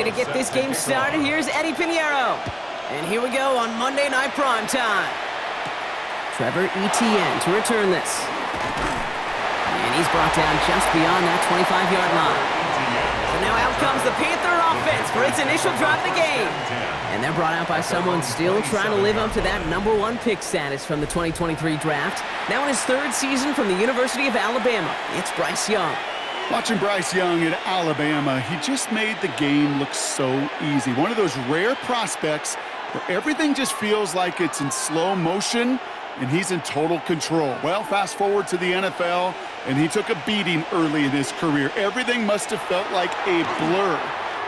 to get this game started, here's Eddie Pinheiro. And here we go on Monday Night Primetime. Trevor Etienne to return this. And he's brought down just beyond that 25-yard line. So now out comes the Panther offense for its initial drive of the game. And they're brought out by someone still trying to live up to that #1 pick status from the 2023 draft. Now in his 3rd season from the University of Alabama, it's Bryce Young. Watching Bryce Young at Alabama, he just made the game look so easy. One of those rare prospects where everything just feels like it's in slow motion and he's in total control. Well, fast forward to the NFL, and he took a beating early in his career. Everything must have felt like a blur.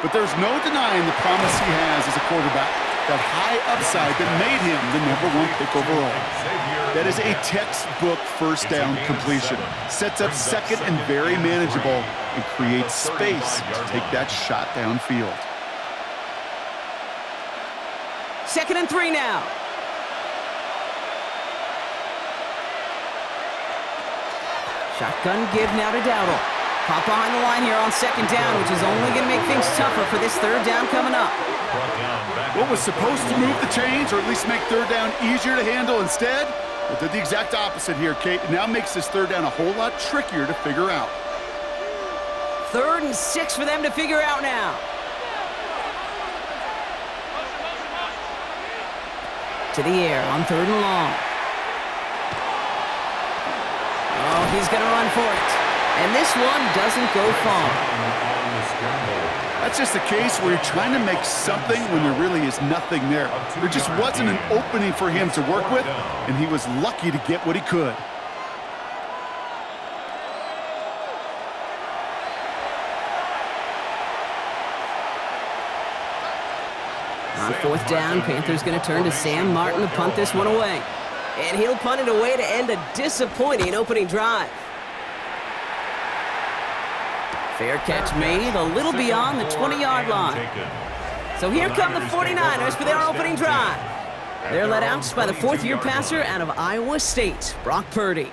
But there's no denying the promise he has as a quarterback. That high upside that made him the #1 pick overall. That is a textbook first down completion. Sets up second and very manageable and creates space to take that shot downfield. 2nd and 3 now. Shotgun give now to Dowdle. Pop behind the line here on 2nd down, which is only going to make things tougher for this 3rd down coming up. What was supposed to move the chains, or at least make 3rd down easier to handle instead, it did the exact opposite here, Kate. It now makes this 3rd down a whole lot trickier to figure out. 3rd and 6 for them to figure out now. To the air on 3rd and long. Oh, he's going to run for it. And this one doesn't go far. That's just the case where you're trying to make something when there really is nothing there. There just wasn't an opening for him to work with, and he was lucky to get what he could. On 4th down, Panthers going to turn to Sam Martin to punt this one away. And he'll punt it away to end a disappointing opening drive. Fair catch made a little beyond the 20-yard line. So here come the 49ers for their opening drive. They're led out by the 4th-year passer out of Iowa State, Brock Purdy.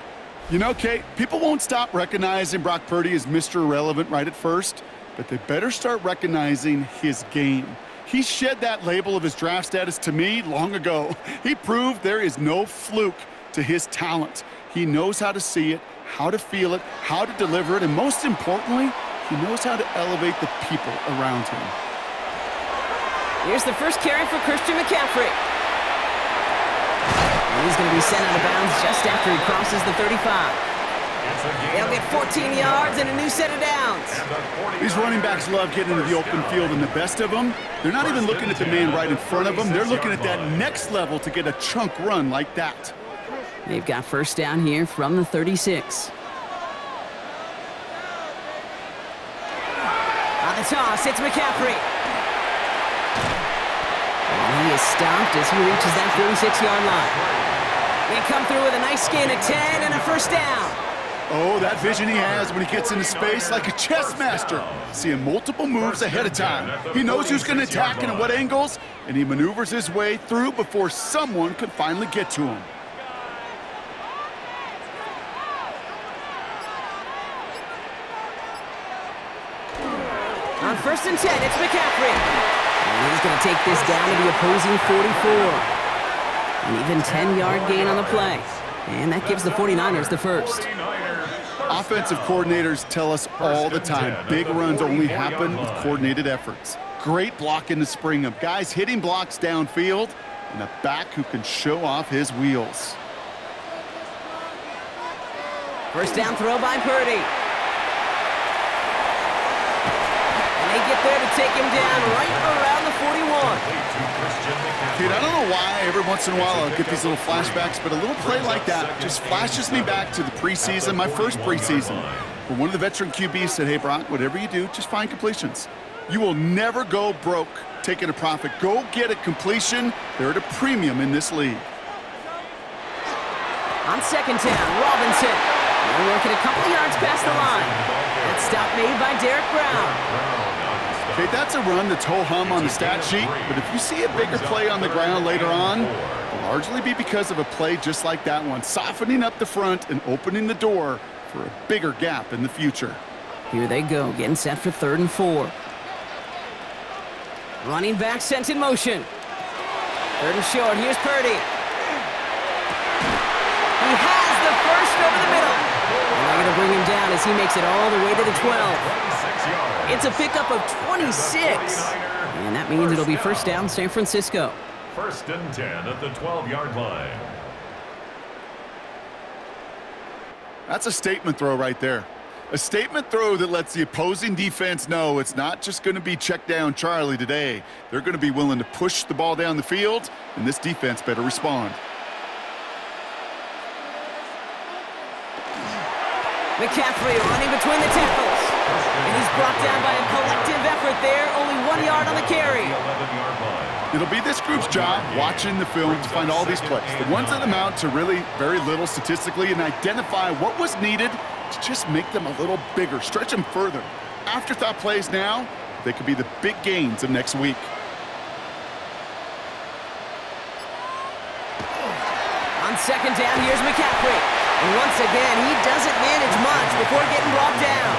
You know, Kate, people won't stop recognizing Brock Purdy as Mr. Irrelevant right at first, but they better start recognizing his game. He shed that label of his draft status to me long ago. He proved there is no fluke to his talent. He knows how to see it, how to feel it, how to deliver it, and most importantly, he knows how to elevate the people around him. Here's the first carry for Christian McCaffrey. And he's going to be sent out of bounds just after he crosses the 35. They'll get 14 yards and a new set of downs. These running backs love getting into the open field, and the best of them, they're not even looking at the man right in front of them. They're looking at that next level to get a chunk run like that. They've got 1st down here from the 36. On the toss, it's McCaffrey. And he is stopped as he reaches that 46-yard line. They come through with a nice gain of 10 and a 1st down. Oh, that vision he has when he gets into space, like a chess master, seeing multiple moves ahead of time. He knows who's going to attack and at what angles, and he maneuvers his way through before someone can finally get to him. On 1st and 10, it's McCaffrey. And he's going to take this down to the opposing 44. An even 10-yard gain on the play. And that gives the 49ers the 1st. Offensive coordinators tell us all the time, big runs only happen with coordinated efforts. Great blocking to spring them. Guys hitting blocks downfield, and a back who can show off his wheels. 1st down throw by Purdy. And they get there to take him down right around the 41. Dude, I don't know why every once in a while I'll get these little flashbacks, but a little play like that just flashes me back to the preseason, my first preseason, where one of the veteran QBs said, hey, Brock, whatever you do, just find completions. You will never go broke taking a profit. Go get a completion. They're at a premium in this league. On 2nd down, Robinson. They're working a couple yards past the line. That stop made by Derek Brown. Okay, that's a run that's ho-hum on the stat sheet, but if you see a bigger play on the ground later on, it'll largely be because of a play just like that one, softening up the front and opening the door for a bigger gap in the future. Here they go, getting set for 3rd and 4. Running back sent in motion. Third and short. Here's Purdy. He has the first over the middle. And they're going to bring him down as he makes it all the way to the 12. It's a pickup of 26. And that means it'll be first down San Francisco. First and 10 at the 12-yard line. That's a statement throw right there. A statement throw that lets the opposing defense know it's not just going to be check down Charlie today. They're going to be willing to push the ball down the field, and this defense better respond. McCaffrey running between the tackles. And he's brought down by a collective effort there. Only 1 yard on the carry. It'll be this group's job watching the film to find all these plays. The ones that amount to really very little statistically and identify what was needed to just make them a little bigger, stretch them further. Afterthought plays now, they could be the big gains of next week. On second down, here's McCaffrey. And once again, he doesn't manage much before getting brought down.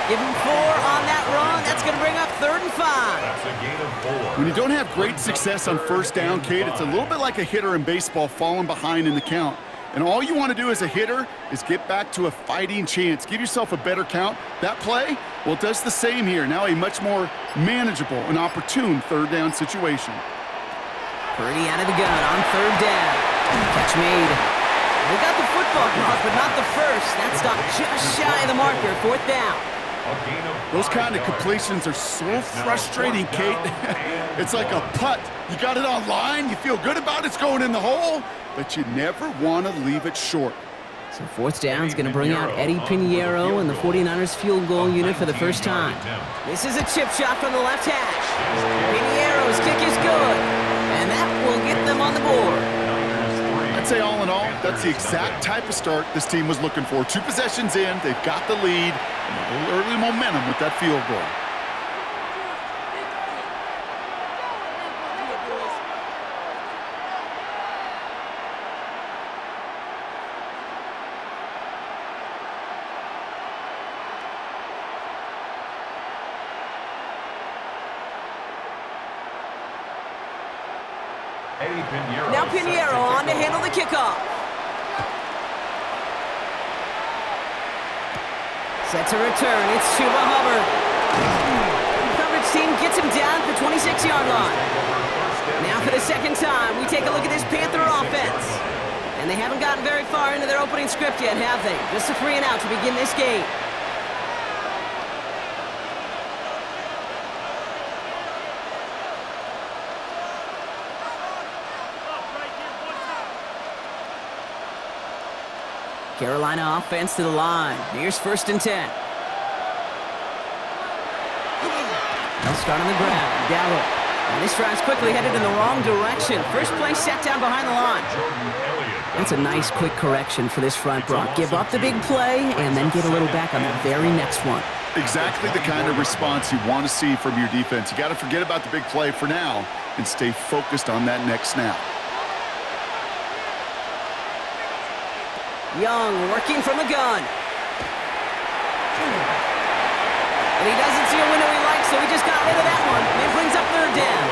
Give him 4 on that run. That's going to bring up 3rd and 5. That's a gain of 4. When you don't have great success on first down, Kate, it's a little bit like a hitter in baseball falling behind in the count. And all you want to do as a hitter is get back to a fighting chance. Give yourself a better count. That play, well, it does the same here. Now a much more manageable and opportune third down situation. Purdy out of the gun on 3rd down. Catch made. They got the football block, but not the first. That stopped just shy of the marker. 4th down. Those kind of completions are so frustrating, Kate. It's like a putt. You got it on line, you feel good about it's going in the hole, but you never want to leave it short. So 4th down is going to bring out Eddie Pinheiro and the 49ers field goal unit for the first time. This is a chip shot from the left hash. Pinheiro's kick is good, and that will get them on the board. I'd say all in all, that's the exact type of start this team was looking for. 2 possessions in, they've got the lead, and a little early momentum with that field goal. Now Pinheiro on to handle the kickoff. Set to return. It's Chuba Hubbard. Coverage team gets him down at the 26-yard line. Now for the second time, we take a look at this Panther offense. And they haven't gotten very far into their opening script yet, have they? Just a 3 and out to begin this game. Carolina offense to the line. Here's 1st and 10. They'll start on the ground. Gallup. And this drive's quickly headed in the wrong direction. First play set down behind the line. That's a nice quick correction for this front, Brock. Give up the big play and then get a little back on the very next one. Exactly the kind of response you want to see from your defense. You got to forget about the big play for now and stay focused on that next snap. Young working from a gun. And he doesn't see a window he likes, so he just got rid of that one. And brings up 3rd down.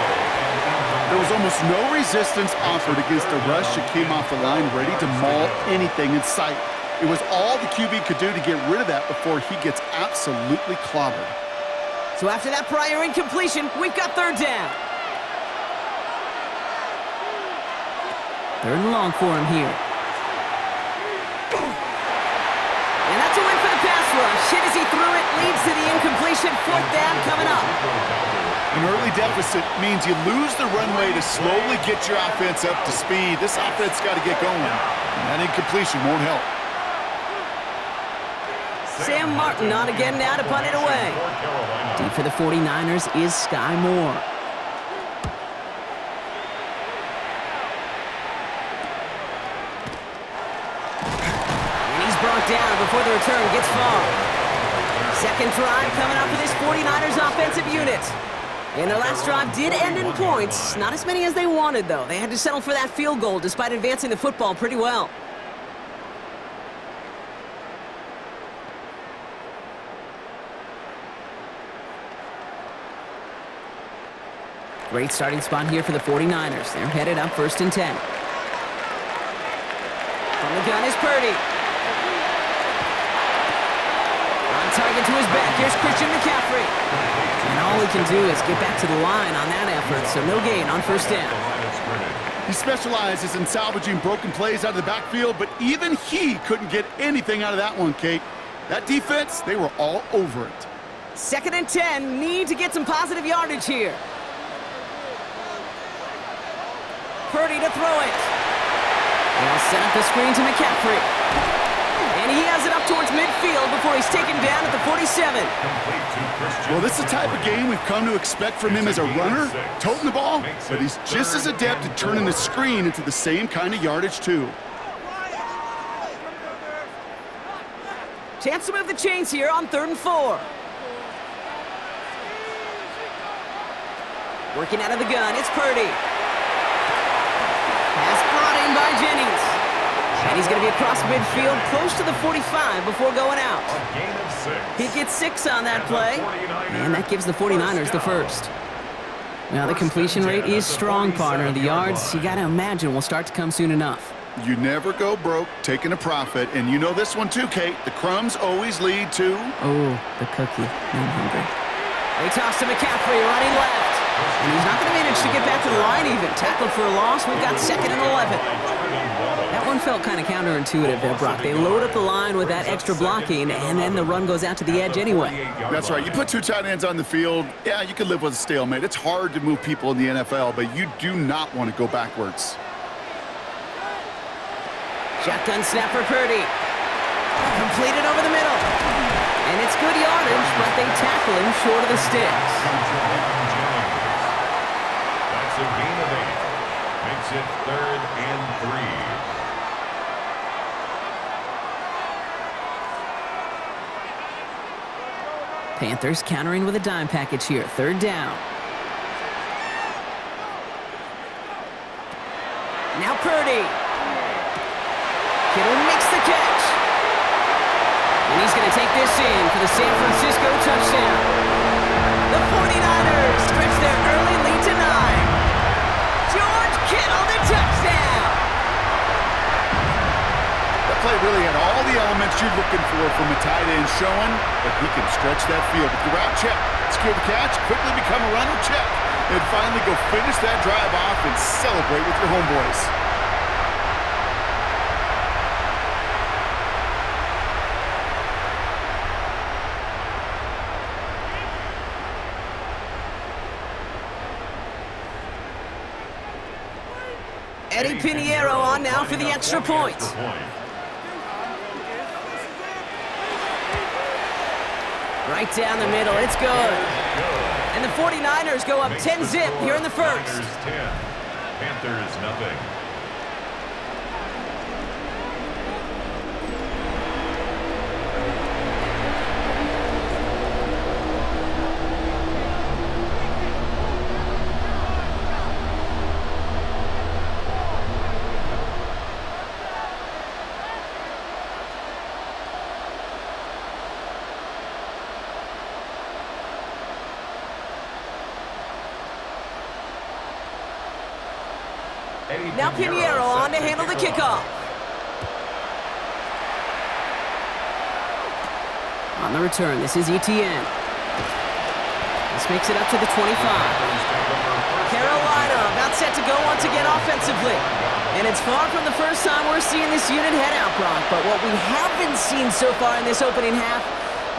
There was almost no resistance offered against a rush that came off the line ready to maul anything in sight. It was all the QB could do to get rid of that before he gets absolutely clobbered. So after that prior incompletion, we've got 3rd down. 3rd and long for him here. And that's a win for the pass rush. Hit as he threw it, leads to the incompletion. 4th down coming up. An early deficit means you lose the runway to slowly get your offense up to speed. This offense got to get going, and that incompletion won't help. Sam Martin on again now to punt it away. Deep for the 49ers is Sky Moore. Brought down before the return gets far. Second drive coming up for this 49ers offensive unit. And their last drive did end in points. Not as many as they wanted, though. They had to settle for that field goal despite advancing the football pretty well. Great starting spot here for the 49ers. They're headed up 1st and 10. From the gun is Purdy. On target to his back. Here's Christian McCaffrey. And all he can do is get back to the line on that effort, so no gain on 1st down. He specializes in salvaging broken plays out of the backfield, but even he couldn't get anything out of that one, Kate. That defense, they were all over it. 2nd and 10, need to get some positive yardage here. Purdy to throw it. They'll set up the screen to McCaffrey. And he has it up towards midfield before he's taken down at the 47. Well, this is the type of game we've come to expect from him as a runner, toting the ball, but he's just as adept at turning the screen into the same kind of yardage, too. Chance to move the chains here on 3rd and 4. Working out of the gun, it's Purdy. Pass brought in by Jennings. And he's going to be across midfield, close to the 45 before going out. He gets 6 on that play, and that gives the 49ers the first. Now, the completion rate is strong, partner. The yards, you got to imagine, will start to come soon enough. You never go broke taking a profit, and you know this one too, Kate. The crumbs always lead to... Oh, the cookie. I'm hungry. They toss to McCaffrey, running left. And he's not going to manage to get back to the line even. Tackled for a loss. We've got 2nd and 11. That one felt kind of counterintuitive there, Brock. They load up the line with that extra blocking, and then the run goes out to the edge anyway. That's right. You put 2 tight ends on the field, yeah, you can live with a stalemate. It's hard to move people in the NFL, but you do not want to go backwards. Shotgun snap for Purdy. Completed over the middle. And it's good yardage, but they tackle him short of the sticks. That's a gain of 8. Makes it 3rd and 3. Panthers countering with a dime package here. 3rd down. Now Purdy. Kittle makes the catch. And he's going to take this in for the San Francisco touchdown. The 49ers stretch their early lead to 9. George Kittle, the touchdown. That play really had all the elements you're looking for from a tight end, showing that he can stretch that field with the route check, secure the catch, quickly become a runner check, and finally go finish that drive off and celebrate with your homeboys. Eddie Pinheiro on now for the extra point. Right down the middle, it's good. And the 49ers go up 10-zip here in the first. Panthers nothing. Now Pinheiro on to handle the kickoff. On the return, this is ETN. This makes it up to the 25. Carolina about set to go once again offensively. And it's far from the first time we're seeing this unit head out, Brock. But what we haven't seen so far in this opening half,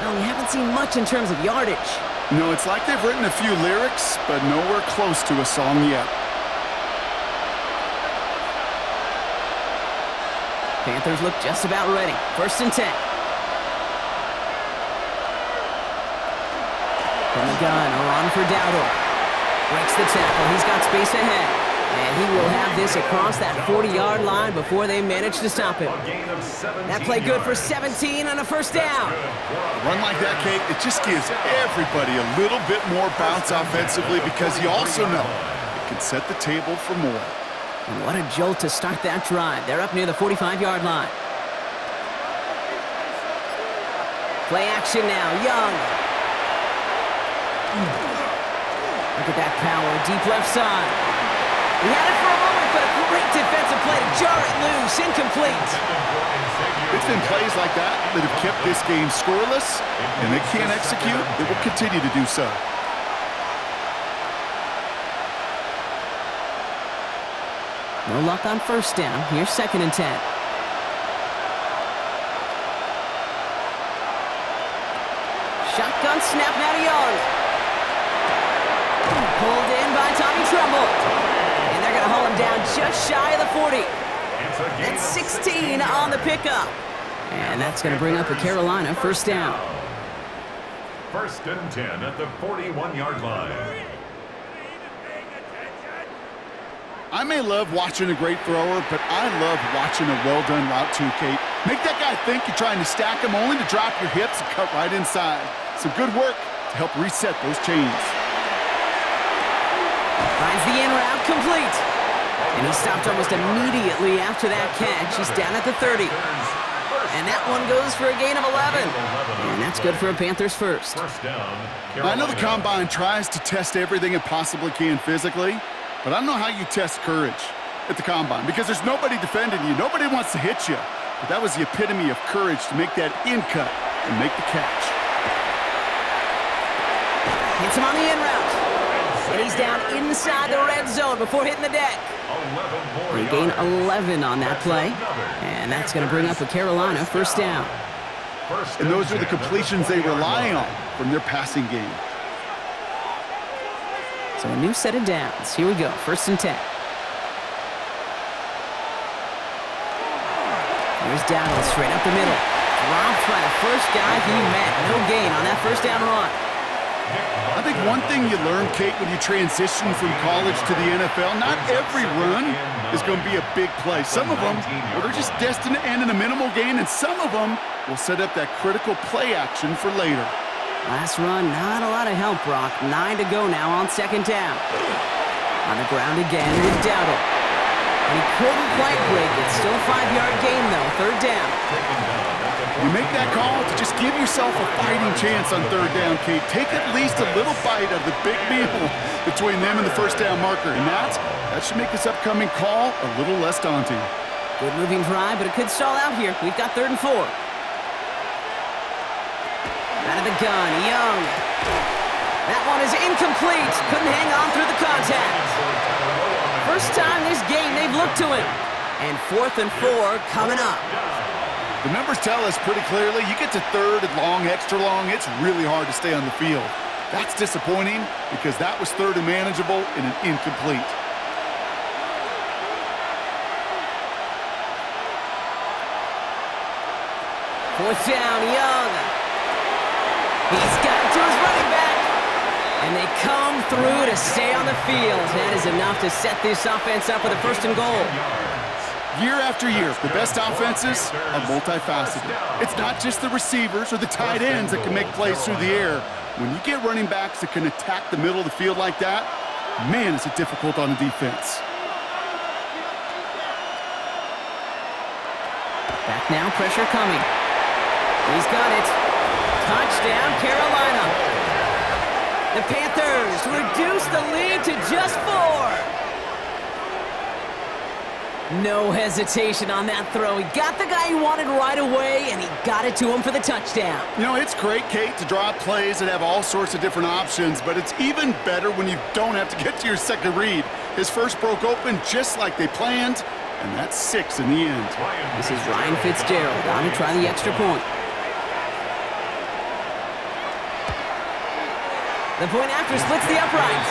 well, we haven't seen much in terms of yardage. No, it's like they've written a few lyrics, but nowhere close to a song yet. Panthers look just about ready. 1st and 10. From the gun, on for Dowdle. Breaks the tackle. He's got space ahead. And he will have this across that 40-yard line before they manage to stop him. That play good for 17 on a 1st down. A run like that, Kate, it just gives everybody a little bit more bounce offensively because you also know it can set the table for more. And what a jolt to start that drive. They're up near the 45-yard line. Play action now. Young. Look at that power deep left side. He had it for a moment, but a great defensive play to jar it loose. Incomplete. It's been plays like that that have kept this game scoreless, and they can't execute. They will continue to do so. No luck on first down. Here's 2nd and 10. Shotgun snap now to Young. Pulled in by Tommy Tremble. And they're going to haul him down just shy of the 40. That's 16 on the pickup. And that's going to bring up a Carolina first down. 1st and 10 at the 41-yard line. I may love watching a great thrower, but I love watching a well-done route too, Kate. Make that guy think you're trying to stack him only to drop your hips and cut right inside. Some good work to help reset those chains. Finds the in route complete. And he stopped almost immediately after that catch. He's down at the 30. And that one goes for a gain of 11. And that's good for a Panthers first. I know the Combine tries to test everything it possibly can physically, but I don't know how you test courage at the Combine because there's nobody defending you. Nobody wants to hit you. But that was the epitome of courage to make that in cut and make the catch. Hits him on the in route. And he's down inside the red zone before hitting the deck. They gain 11 on that play. And that's going to bring up a Carolina first down. And those are the completions they rely on from their passing game. So a new set of downs. Here we go. 1st and 10. Here's Dowdle straight up the middle. Dropped by the first guy he met. No gain on that first down run. I think one thing you learn, Kate, when you transition from college to the NFL, not every run is going to be a big play. Some of them, well, they're just destined to end in a minimal gain, and some of them will set up that critical play action for later. Last run, not a lot of help, Brock. 9 to go now on 2nd down. On the ground again with Dowdle. And he couldn't quite break it. Still a 5-yard gain, though. 3rd down. You make that call to just give yourself a fighting chance on 3rd down, Kate. Take at least a little bite of the big meal between them and the first down marker. And that should make this upcoming call a little less daunting. Good moving drive, but it could stall out here. We've got 3rd and 4. Out of the gun, Young. That one is incomplete. Couldn't hang on through the contact. First time this game they've looked to him. And 4th and 4 coming up. The numbers tell us pretty clearly, you get to 3rd and long, extra long, it's really hard to stay on the field. That's disappointing because that was 3rd and manageable and an incomplete. Fourth down, Young. He's got it to his running back. And they come through to stay on the field. That is enough to set this offense up with a 1st and goal. Year after year, the best offenses are multifaceted. It's not just the receivers or the tight ends that can make plays through the air. When you get running backs that can attack the middle of the field like that, man, is it difficult on the defense. Back now, pressure coming. He's got it. Touchdown, Carolina. The Panthers reduce the lead to just 4. No hesitation on that throw. He got the guy he wanted right away, and he got it to him for the touchdown. You know, it's great, Kate, to draw up plays that have all sorts of different options, but it's even better when you don't have to get to your second read. His first broke open just like they planned, and that's 6 in the end. This is Ryan Fitzgerald on to try the extra point. The point after splits the uprights.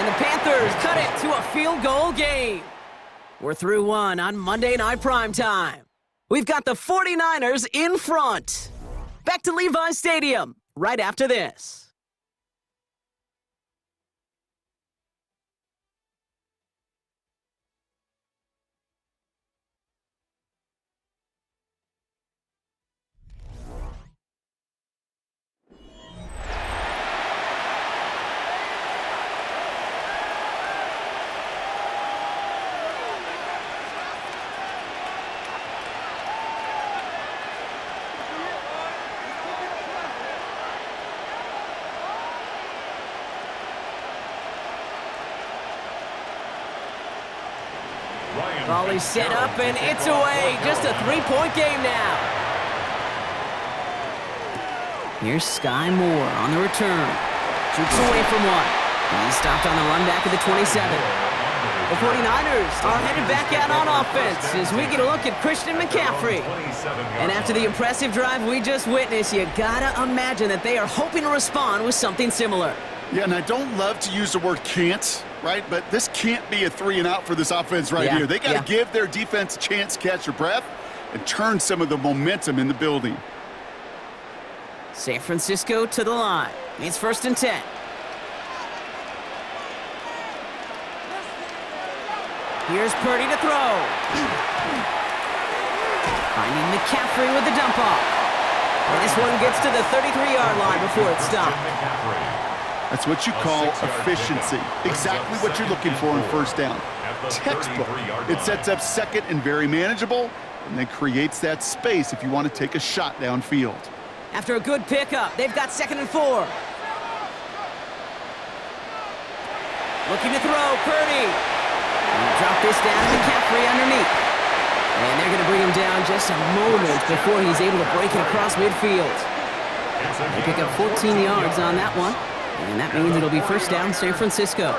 And the Panthers cut it to a field goal game. We're through 1 on Monday Night Primetime. We've got the 49ers in front. Back to Levi's Stadium right after this. Ball is set up, and it's away. Just a three-point game now. Here's Sky Moore on the return. Shoots away from one. He's stopped on the run back at the 27. The 49ers are headed back out on offense as we get a look at Christian McCaffrey. And after the impressive drive we just witnessed, you gotta imagine that they are hoping to respond with something similar. Yeah, and I don't love to use the word can't, right? But this can't be a 3-and-out for this offense right here. They got to give their defense a chance to catch their breath and turn some of the momentum in the building. San Francisco to the line. It's 1st and 10. Here's Purdy to throw. Finding McCaffrey with the dump off. And this one gets to the 33-yard line before it's stopped. That's what you call efficiency. Exactly what you're looking for in 1st down. Textbook. It sets up 2nd and very manageable, and then creates that space if you want to take a shot downfield. After a good pickup, they've got 2nd and 4. Looking to throw, Purdy. Drop this down to McCaffrey underneath. And they're going to bring him down just a moment before he's able to break it across midfield. They pick up 14 yards on that one. And that means it'll be 1st down, San Francisco.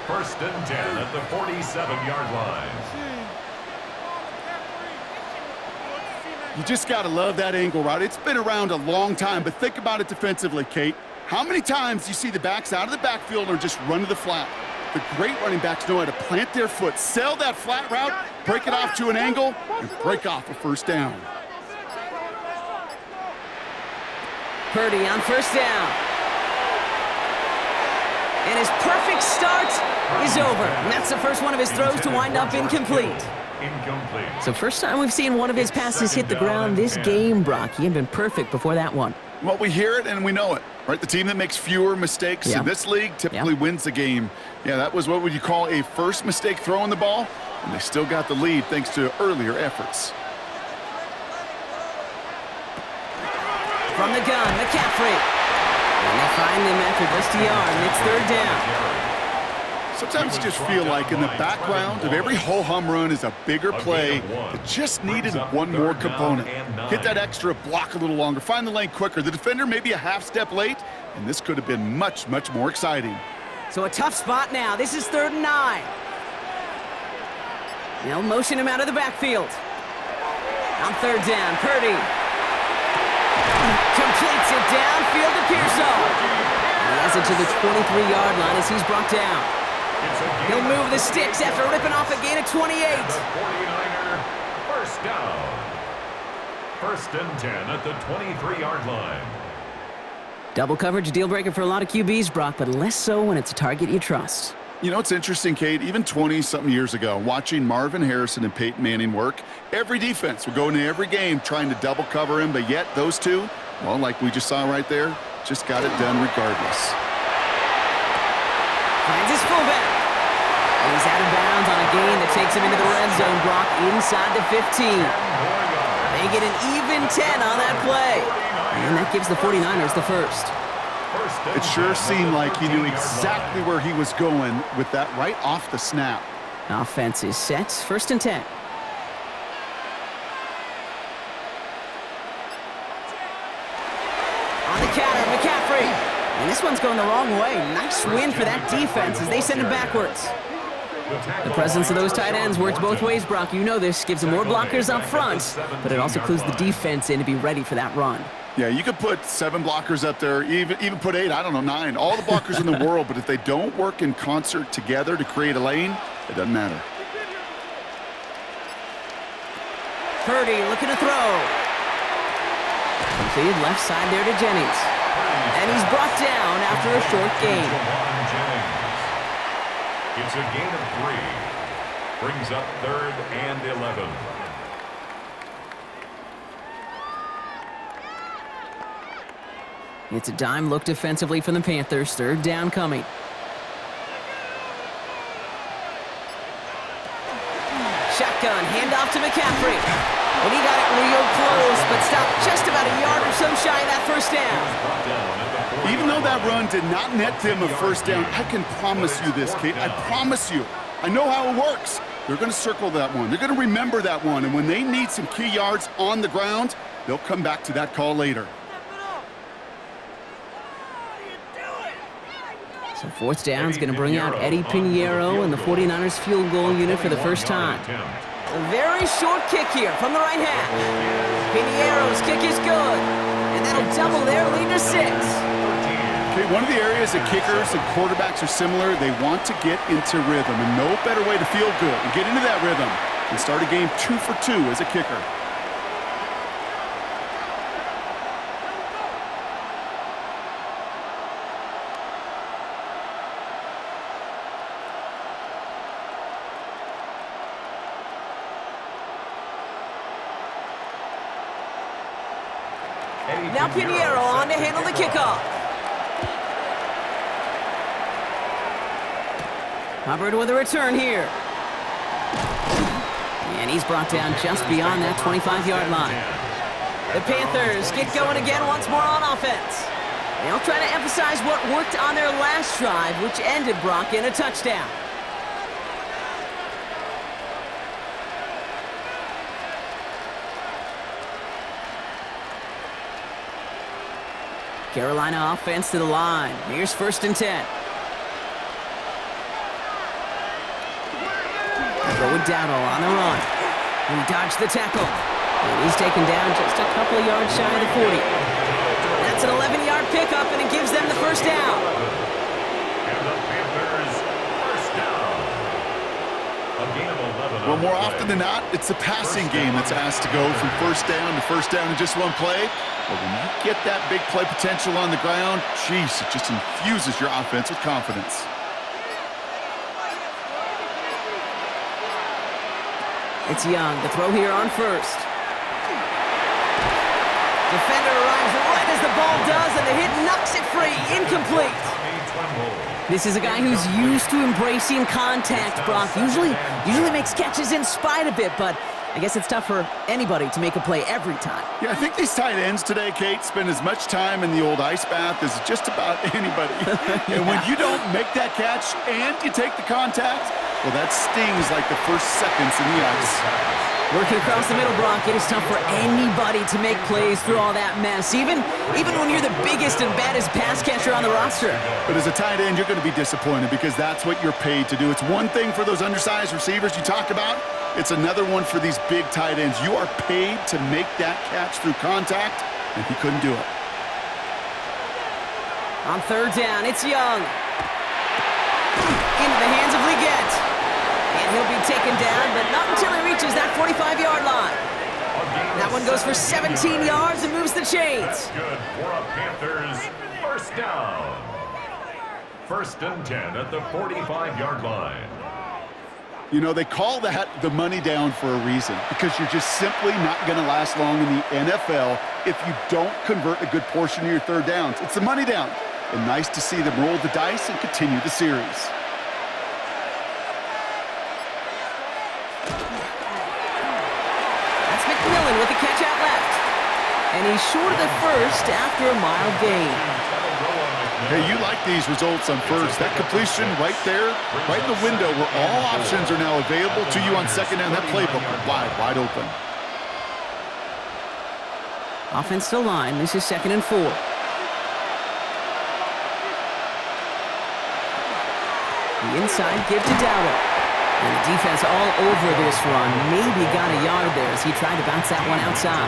1st and 10 at the 47-yard line. You just got to love that angle route. It's been around a long time, but think about it defensively, Kate. How many times do you see the backs out of the backfield or just run to the flat? The great running backs know how to plant their foot, sell that flat route, break it off to an angle, and break off a 1st down. Purdy on 1st down. And his perfect start is over. And that's the first one of his throws to wind up incomplete. So first time we've seen one of his passes hit the ground this game, Brock. He had been perfect before that one. Well, we hear it and we know it, right? The team that makes fewer mistakes in this league typically wins the game. Yeah, that was what would you call a first mistake throwing the ball, and they still got the lead thanks to earlier efforts. From the gun, McCaffrey. And they find him after just a yard, and it's 3rd down. Sometimes you just feel like in the background of every ho-hum run is a bigger play that just needed one more component. Hit that extra block a little longer, find the lane quicker. The defender maybe a half step late, and this could have been much, much more exciting. So a tough spot now. This is 3rd and 9. They'll motion him out of the backfield. On 3rd down, Purdy completes it downfield to Pearson. And he has it to the 23-yard line as he's brought down. He'll move the sticks after ripping off a gain of 28. The 49er 1st down. 1st and 10 at the 23-yard line. Double coverage deal breaker for a lot of QBs, Brock, but less so when it's a target you trust. You know, it's interesting, Kate, even 20-something years ago, watching Marvin Harrison and Peyton Manning work, every defense would go into every game trying to double cover him, but yet those two, well, like we just saw right there, just got it done regardless. Finds his fullback. And he's out of bounds on a gain that takes him into the red zone, Brock, inside the 15. They get an even 10 on that play. And that gives the 49ers the 1st. It sure seemed like he knew exactly where he was going with that right off the snap. Offense is set, 1st and 10. On the counter, McCaffrey. And this one's going the wrong way. Nice win for that defense as they send him backwards. The presence of those tight ends works both ways, Brock. You know this. Gives them more blockers up front, but it also clues the defense in to be ready for that run. Yeah, you could put 7 blockers up there, even put 8, I don't know, 9. All the blockers in the world, but if they don't work in concert together to create a lane, it doesn't matter. Purdy looking to throw. Completed left side there to Jennings. And he's brought down after a short gain. It's a gain of 3. Brings up 3rd and 11. It's a dime look defensively from the Panthers. 3rd down coming. Shotgun, handoff to McCaffrey. And he got it real close, but stopped just about a yard or so shy of that 1st down. Even though that run did not net them a 1st down, I can promise you this, Kate. I promise you, I know how it works. They're going to circle that one. They're going to remember that one. And when they need some key yards on the ground, they'll come back to that call later. So fourth down is going to bring out Eddie Pinheiro and the 49ers field goal unit for the first time. A very short kick here from the right half. Pinheiro's kick is good, and that'll double their lead to 6. Okay, one of the areas that kickers and quarterbacks are similar, they want to get into rhythm, and no better way to feel good and get into that rhythm and start a game 2 for 2 as a kicker. Now Pinheiro on to handle the kickoff. Hubbard with a return here. And he's brought down just beyond that 25-yard line. The Panthers get going again once more on offense. They'll try to emphasize what worked on their last drive, which ended, Brock, in a touchdown. Carolina offense to the line. Here's 1st and 10. Dowdle on the run. He dodged the tackle. And he's taken down just a couple of yards shy of the 40. That's an 11-yard pickup, and it gives them the first down. And the Panthers first down. A gain of 11. Well, more often than not, it's the passing game that's asked to go from first down in just one play. But when you get that big play potential on the ground, geez, it just infuses your offense with confidence. It's Young to throw here on 1st. Defender arrives right as the ball does, and the hit knocks it free. Incomplete. This is a guy who's used to embracing contact, Brock. Usually makes catches in spite of it, but I guess it's tough for anybody to make a play every time. Yeah, I think these tight ends today, Kate, spend as much time in the old ice bath as just about anybody. Yeah. And when you don't make that catch and you take the contact, well, that stings like the first seconds in the ice. Working across the middle, Brock, it is tough for anybody to make plays through all that mess, even when you're the biggest and baddest pass catcher on the roster. But as a tight end, you're going to be disappointed because that's what you're paid to do. It's one thing for those undersized receivers you talk about. It's another one for these big tight ends. You are paid to make that catch through contact, and he couldn't do it. On 3rd down, it's Young. Into the hands of Leggett. And he'll be taken down, but not until he reaches that 45-yard line. That one goes for 17 yards and moves the chains. Good for a Panthers first down. 1st and 10 at the 45-yard line. You know, they call that the money down for a reason because you're just simply not going to last long in the NFL if you don't convert a good portion of your 3rd downs. It's the money down. And nice to see them roll the dice and continue the series. That's McMillan with the catch out left. And he's short of the first after a mild gain. Hey, you like these results on 1st. That completion right there, right in the window where all options are now available to you on 2nd down. That playbook wide open. Offense to line. This is 2nd and 4. The inside give to Dowdle. And the defense all over this run. Maybe got a yard there as he tried to bounce that one outside.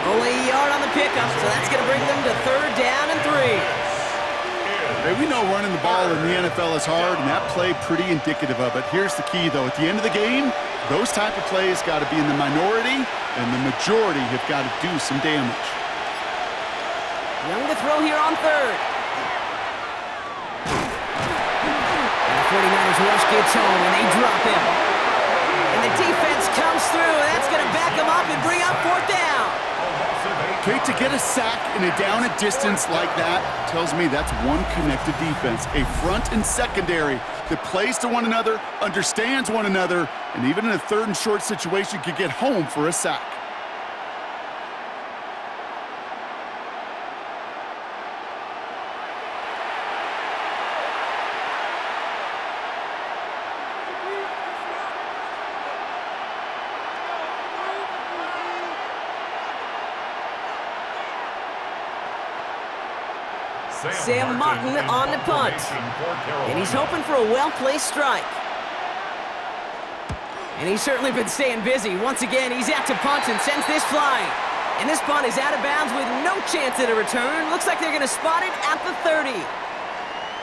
Only a yard on the pickup, so that's going to bring them to 3rd down and 3. Hey, we know running the ball in the NFL is hard, and that play pretty indicative of it. Here's the key, though. At the end of the game, those type of plays got to be in the minority, and the majority have got to do some damage. Young to throw here on 3rd. And the 49ers rush gets home, and they drop him. And the defense comes through, and that's going to back him up and bring up 4th down. Kate, to get a sack in a down and distance like that tells me that's one connected defense. A front and secondary that plays to one another, understands one another, and even in a 3rd and short situation could get home for a sack. Sam Martin on the punt. And he's hoping for a well-placed strike. And he's certainly been staying busy. Once again, he's out to punt and sends this flying. And this punt is out of bounds with no chance at a return. Looks like they're going to spot it at the 30.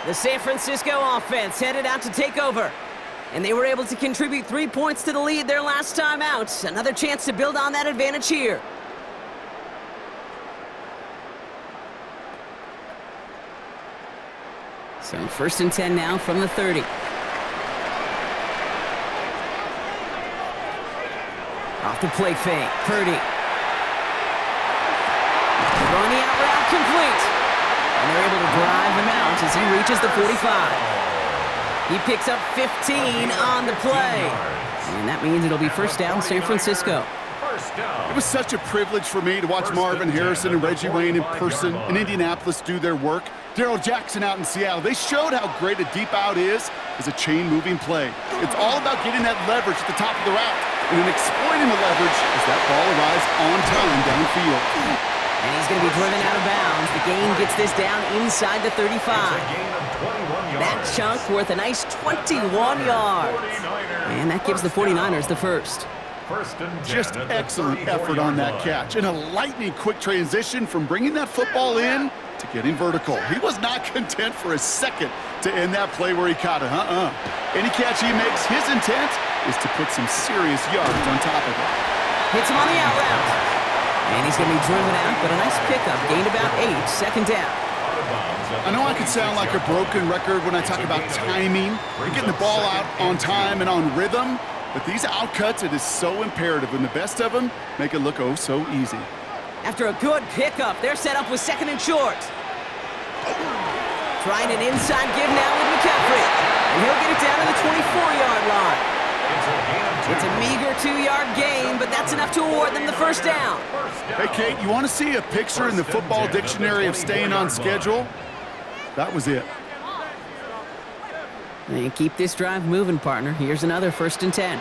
The San Francisco offense headed out to take over. And they were able to contribute 3 points to the lead their last time out. Another chance to build on that advantage here. So 1st and 10 now from the 30. Off the play fake, Purdy. Throwing the out route complete. And they're able to drive him out as he reaches the 45. He picks up 15 on the play. And that means it'll be 1st down San Francisco. It was such a privilege for me to watch Marvin Harrison and Reggie Wayne in person in Indianapolis do their work. Darrell Jackson out in Seattle. They showed how great a deep out is as a chain-moving play. It's all about getting that leverage at the top of the route and then exploiting the leverage as that ball arrives on time downfield. And he's going to be driven out of bounds. The gain gets this down inside the 35. That chunk worth a nice 21 yards. And that gives the 49ers the first. Just excellent effort on that catch. And a lightning-quick transition from bringing that football in to getting vertical. He was not content for a second to end that play where he caught it. Any catch he makes, his intent is to put some serious yards on top of it. Hits him on the out route. And he's going to be driven out, but a nice pickup. Gained about 8, 2nd down. I know I can sound like a broken record when I talk about timing and getting the ball out on time and on rhythm, but these outcuts, it is so imperative, and the best of them make it look oh so easy. After a good pickup, they're set up with 2nd and short. Trying an inside give now with McCaffrey. And he'll get it down to the 24-yard line. It's a meager 2-yard gain, but that's enough to award them the 1st down. Hey, Kate, you want to see a picture in the football dictionary of staying on schedule? That was it. And keep this drive moving, partner. Here's another 1st and 10.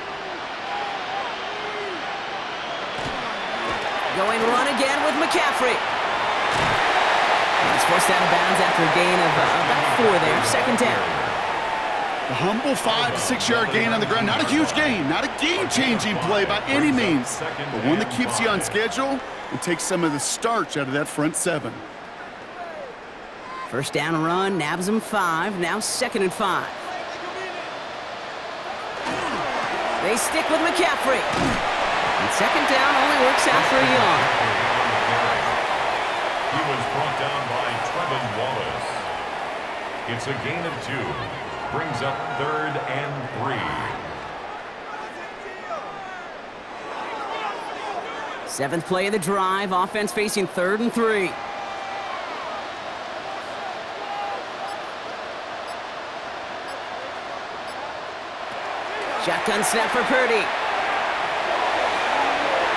Going run again with McCaffrey. He's forced out of bounds after a gain of about 4 there. 2nd down. The humble 5 to 6 yard gain on the ground. Not a huge gain, not a game-changing play by any means, but one that keeps you on schedule and takes some of the starch out of that front 7. 1st down run, nabs him 5, now 2nd and 5. They stick with McCaffrey. And 2nd down only works out for a yard. He was brought down by Trevin Wallace. It's a gain of 2. Brings up 3rd and 3. 7th play of the drive. Offense facing 3rd and 3. Shotgun snap for Purdy.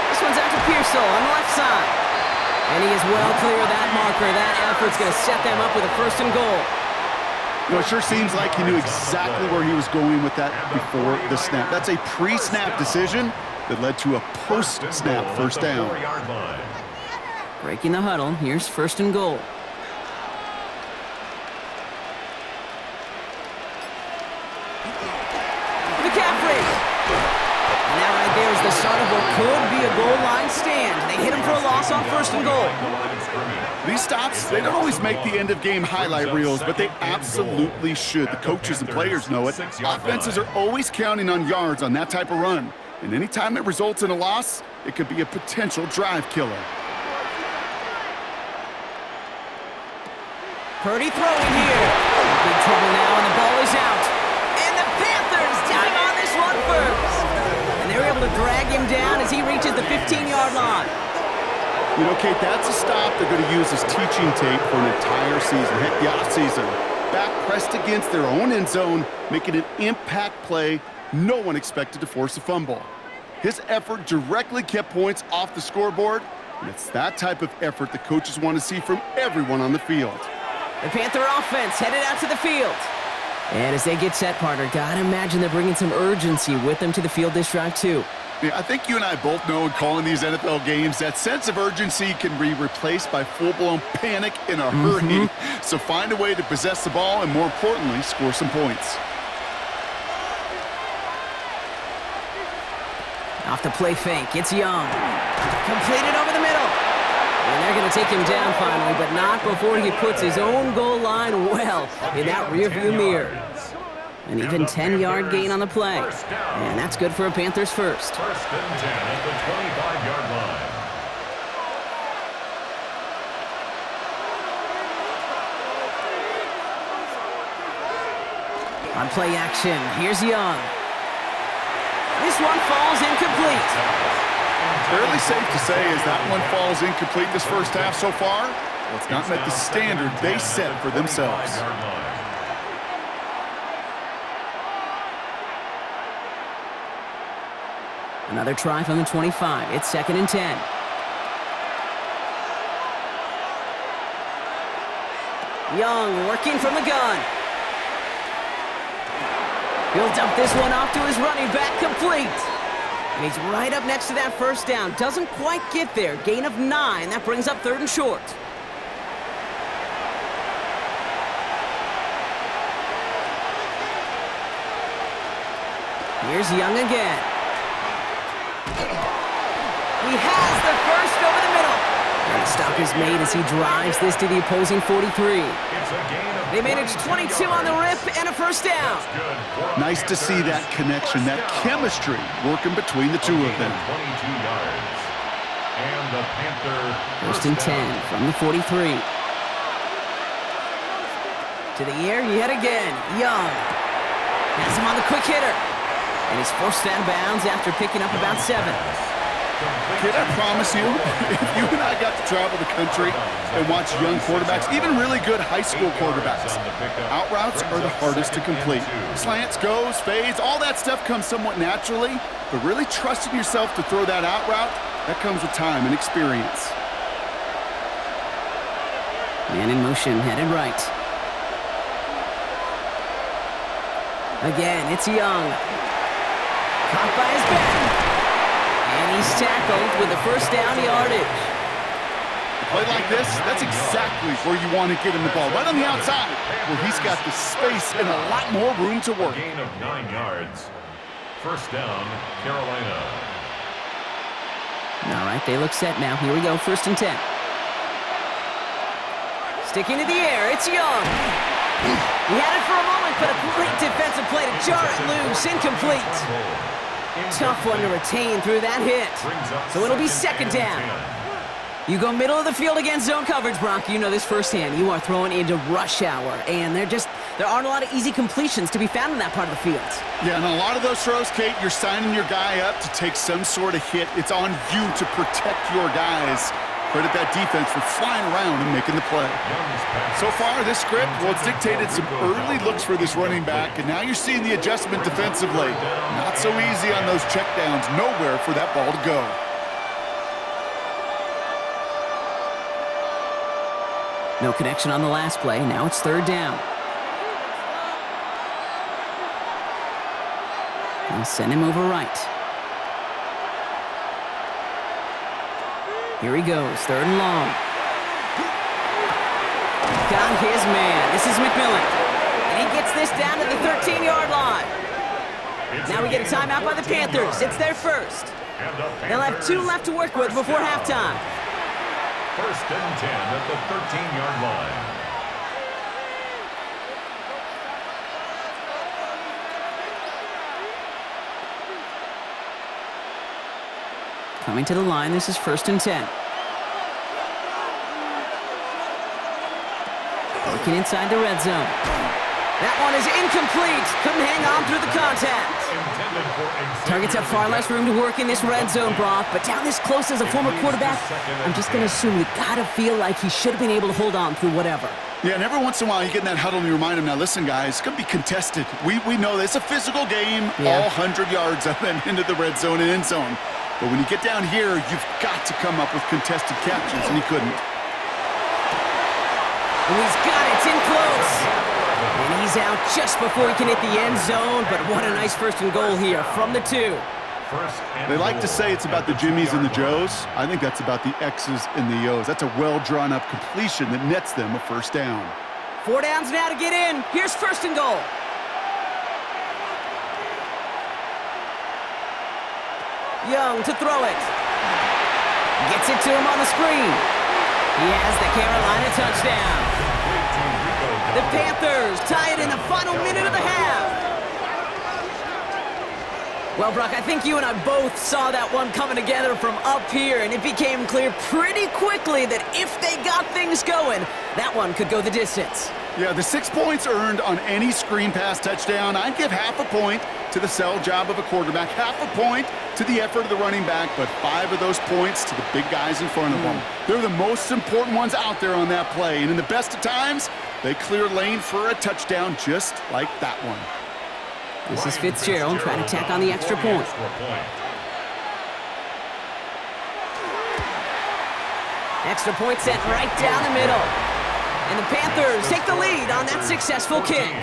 This one's out to Pearsall on the left side. And he is well clear of that marker. That effort's going to set them up with a 1st and goal. You know, it sure seems like he knew exactly where he was going with that before the snap. That's a pre-snap decision that led to a post-snap 1st down. Breaking the huddle. Here's 1st and goal. McCaffrey. And that right there is the start of what could be a goal line stand. They hit him for a loss on 1st and goal. These stops, they don't always make the end-of-game highlight reels, but they absolutely should. The coaches and players know it. Offenses are always counting on yards on that type of run. And anytime it results in a loss, it could be a potential drive killer. Purdy throwing here. Big trouble now, and the ball is out. And the Panthers down on this one first. And they're able to drag him down as he reaches the 15-yard line. You know, Kate, that's a stop they're going to use as teaching tape for an entire season. Heck, the offseason. Back pressed against their own end zone, making an impact play no one expected to force a fumble. His effort directly kept points off the scoreboard, and it's that type of effort the coaches want to see from everyone on the field. The Panther offense headed out to the field. And as they get set, partner, gotta imagine they're bringing some urgency with them to the field this drive, too. Yeah, I think you and I both know in calling these NFL games that sense of urgency can be replaced by full-blown panic in a hurry. So find a way to possess the ball and, more importantly, score some points. Off the play fake, it's Young. Completed over the middle. And they're going to take him down finally, but not before he puts his own goal line well in that rearview mirror. An even 10-yard gain on the play. And that's good for a Panthers first. First and 10 at the 25-yard line. On play action, here's Young. This one falls incomplete. Fairly safe to say as that one falls incomplete this first half so far. Well, it's not met the standard they set for themselves. Another try from the 25. It's 2nd and 10. Young working from the gun. He'll dump this one off to his running back, complete. And he's right up next to that first down. Doesn't quite get there. Gain of 9. That brings up 3rd and short. Here's Young again. He has the first over the middle. And the stop is made as he drives this to the opposing 43. They managed 22 on the rip and a first down. Nice to see that connection, that chemistry working between the two of them. 22 yards. And the Panther First and 10 from the 43. To the air yet again. Young has him on the quick hitter. And he's forced out of bounds after picking up about 7. Kid, I promise you, if you and I got to travel the country and watch young quarterbacks, even really good high school quarterbacks, out routes are the hardest to complete. Slants, goes, fades, all that stuff comes somewhat naturally, but really trusting yourself to throw that out route, that comes with time and experience. Man in motion, headed right. Again, it's Young. Caught by his back. And he's tackled with the first down yardage. A play like this, that's exactly where you want to get him the ball. Right on the outside, where he's got the space and a lot more room to work. Gain of 9 yards. First down, Carolina. All right, they look set now. Here we go, 1st and 10. Sticking to the air, it's Young. He had it for a moment, but a great defensive play to jar it loose. Incomplete. Tough one to retain through that hit. So it'll be 2nd down. You go middle of the field against zone coverage, Brock. You know this firsthand. You are throwing into rush hour, and there aren't a lot of easy completions to be found in that part of the field. Yeah, and a lot of those throws, Kate, you're signing your guy up to take some sort of hit. It's on you to protect your guys. Credit that defense for flying around and making the play. So far, this script, well, it's dictated some early looks for this running back, and now you're seeing the adjustment defensively. Not so easy on those checkdowns. Nowhere for that ball to go. No connection on the last play. Now it's 3rd down. They'll send him over right. Here he goes, 3rd and long. Got his man. This is McMillan. And he gets this down to the 13-yard line. Now we get a timeout by the Panthers. It's their first. They'll have 2 left to work with before halftime. First and 10 at the 13-yard line. Coming to the line, this is 1st and 10. Looking inside the red zone. That one is incomplete. Couldn't hang on through the contact. Targets have far less room to work in this red zone, Brock, but down this close as a former quarterback, I'm just going to assume we got to feel like he should have been able to hold on through whatever. Yeah, and every once in a while you get in that huddle and you remind him, now listen, guys, it's going to be contested. We know that it's a physical game, all 100 yards up and into the red zone and end zone. But when you get down here, you've got to come up with contested catches, and he couldn't. Oh, he's got it. It's in close. And he's out just before he can hit the end zone, but what a nice first and goal here from the 2. They like to say it's about the Jimmies and the Joes. I think that's about the X's and the O's. That's a well-drawn-up completion that nets them a first down. 4 downs now to get in. Here's first and goal. Young to throw it. Gets it to him on the screen. He has the Carolina touchdown. The Panthers tie it in the final minute of the half. Well, Brock, I think you and I both saw that one coming together from up here, and it became clear pretty quickly that if they got things going, that one could go the distance. Yeah, the 6 points earned on any screen pass touchdown, I'd give half a point to the sell job of a quarterback, half a point to the effort of the running back, but 5 of those points to the big guys in front of them. They're the most important ones out there on that play, and in the best of times, they clear lane for a touchdown just like that one. This is Fitzgerald trying to tack on the extra point. Extra point sent right down the middle. And the Panthers take the lead on that successful kick.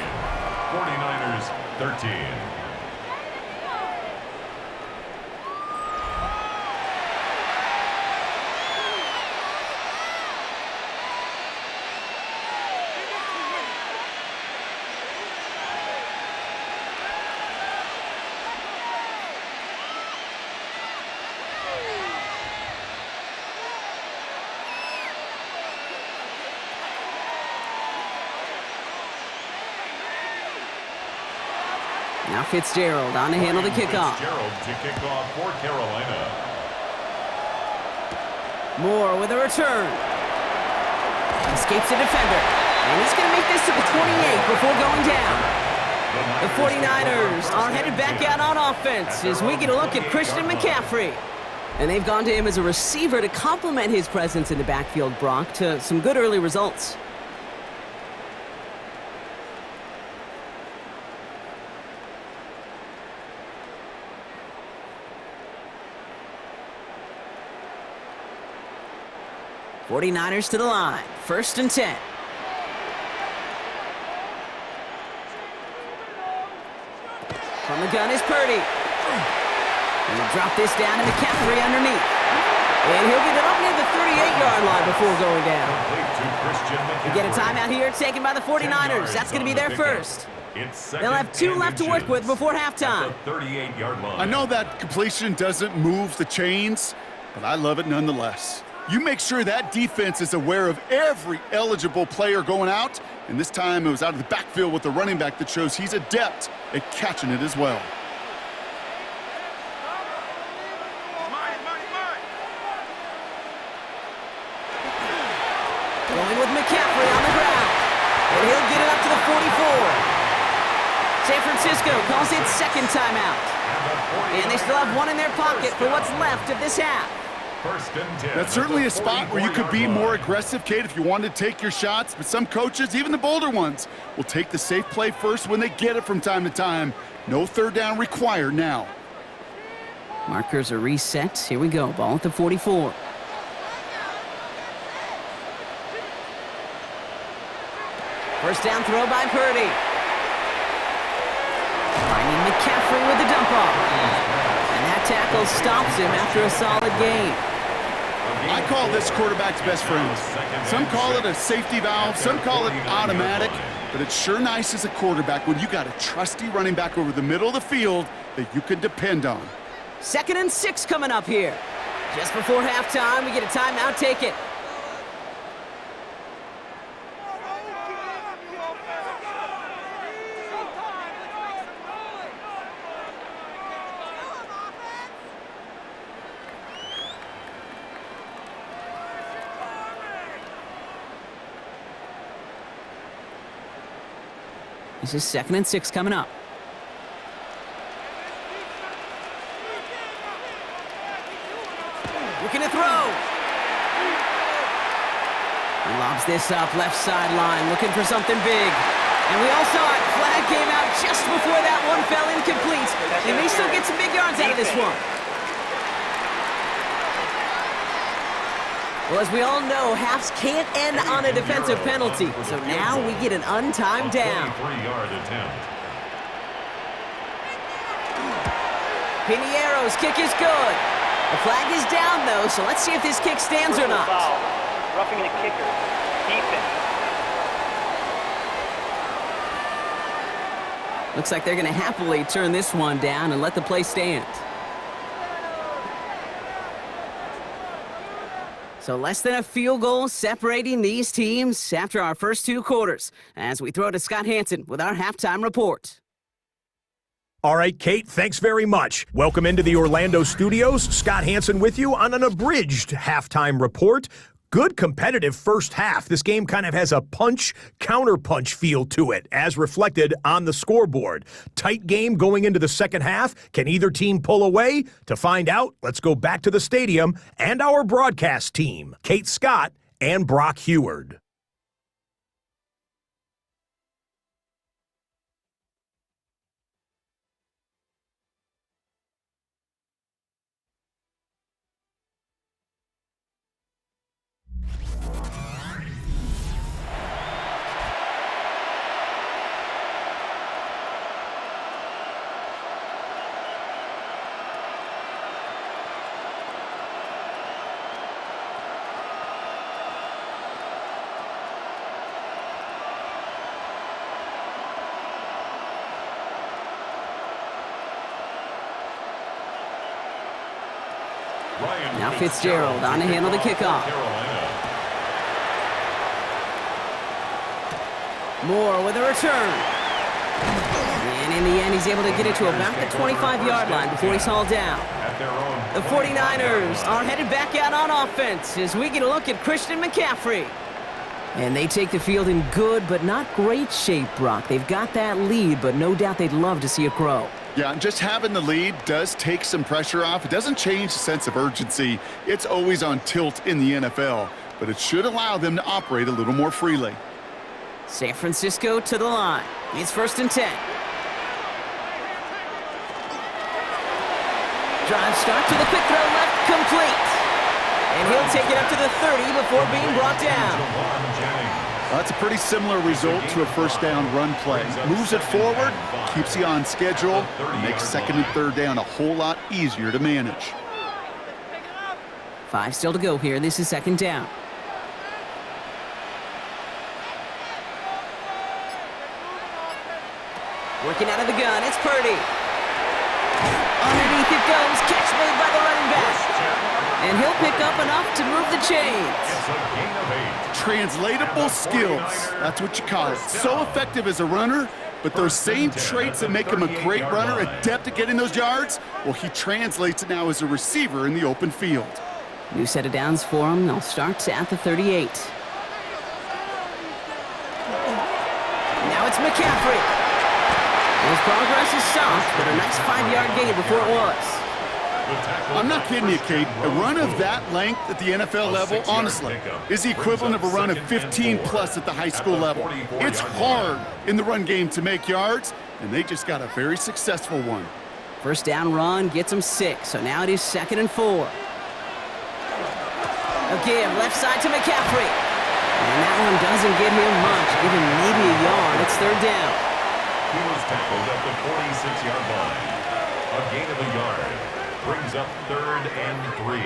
49ers 13. Now Fitzgerald on to handle the kickoff. Fitzgerald to kick off for Carolina. Moore with a return. Escapes the defender. And he's going to make this to the 28 before going down. The 49ers are headed back out on offense as we get a look at Christian McCaffrey. And they've gone to him as a receiver to complement his presence in the backfield, Brock, to some good early results. '49ers to the line. 1st and 10. From the gun is Purdy. He'll drop this down to McCaffrey underneath. And he'll get it up near the 38-yard line before going down. We get a timeout here taken by the 49ers. That's going to be their first. They'll have 2 left to work with before halftime. 38-yard line. I know that completion doesn't move the chains, but I love it nonetheless. You make sure that defense is aware of every eligible player going out, and this time it was out of the backfield with the running back that shows he's adept at catching it as well. Going with McCaffrey on the ground, and he'll get it up to the 44. San Francisco calls it second timeout, and they still have 1 in their pocket for what's left of this half. That's certainly a spot where you could be more aggressive, Kate, if you wanted to take your shots. But some coaches, even the bolder ones, will take the safe play first when they get it from time to time. No third down required now. Markers are reset. Here we go. Ball at the 44. First down throw by Purdy. Finding McCaffrey with the dump off. And that tackle stops him after a solid gain. I call this quarterback's best friend. Some call it a safety valve, some call it automatic, but it's sure nice as a quarterback when you got a trusty running back over the middle of the field that you can depend on. 2nd and 6 coming up here. Just before halftime, we get a timeout. Take it. This is 2nd and 6 coming up. Looking to throw. He lobs this up left sideline, looking for something big. And we all saw it. Flag came out just before that one fell incomplete. They may still get some big yards out of this one. Well, as we all know, halves can't end on a defensive penalty. So now we get an untimed down. 23-yard attempt. Piniero's kick is good. The flag is down, though, so let's see if this kick stands or not. Foul. Roughing the kicker. Defense. Looks like they're going to happily turn this one down and let the play stand. So less than a field goal separating these teams after our first two quarters, as we throw to Scott Hansen with our halftime report. All right, Kate, thanks very much. Welcome into the Orlando studios. Scott Hansen with you on an abridged halftime report. Good competitive first half. This game kind of has a punch-counterpunch feel to it, as reflected on the scoreboard. Tight game going into the second half. Can either team pull away? To find out, let's go back to the stadium and our broadcast team, Kate Scott and Brock Heward. Now Fitzgerald on to handle the kickoff. Moore with a return. And in the end, he's able to get it to about the 25-yard line before he's hauled down. The 49ers are headed back out on offense as we get a look at Christian McCaffrey. And they take the field in good but not great shape, Brock. They've got that lead, but no doubt they'd love to see it grow. Yeah, and just having the lead does take some pressure off. It doesn't change the sense of urgency. It's always on tilt in the NFL, but it should allow them to operate a little more freely. San Francisco to the line. It's 1st and 10. Drive start to the quick throw left, complete. And he'll take it up to the 30 before being brought down. That's a pretty similar result to a first down run play. Moves it forward, keeps you on schedule, and makes second and third down a whole lot easier to manage. 5 still to go here. This is 2nd down. Working out of the gun, it's Purdy. Underneath it goes, catch made by the running back. And he'll pick up enough to move the chains. Translatable skills, that's what you call it. So effective as a runner, but those same traits that make him a great runner, adept at getting those yards, well, he translates it now as a receiver in the open field. New set of downs for him. They'll start at the 38. Now it's McCaffrey. His progress is soft, but a nice 5-yard gain before it was. I'm not kidding you, Kate. A run of that length at the NFL level, honestly, is the equivalent of a run of 15-plus at the high school level. It's hard in the run game to make yards, and they just got a very successful one. First down run gets him 6, so now it is 2nd and 4. Again, left side to McCaffrey. And that one doesn't get him much, give him maybe a yard. It's 3rd down. He was tackled at the 46-yard line. A gain of a yard. Brings up 3rd and 3.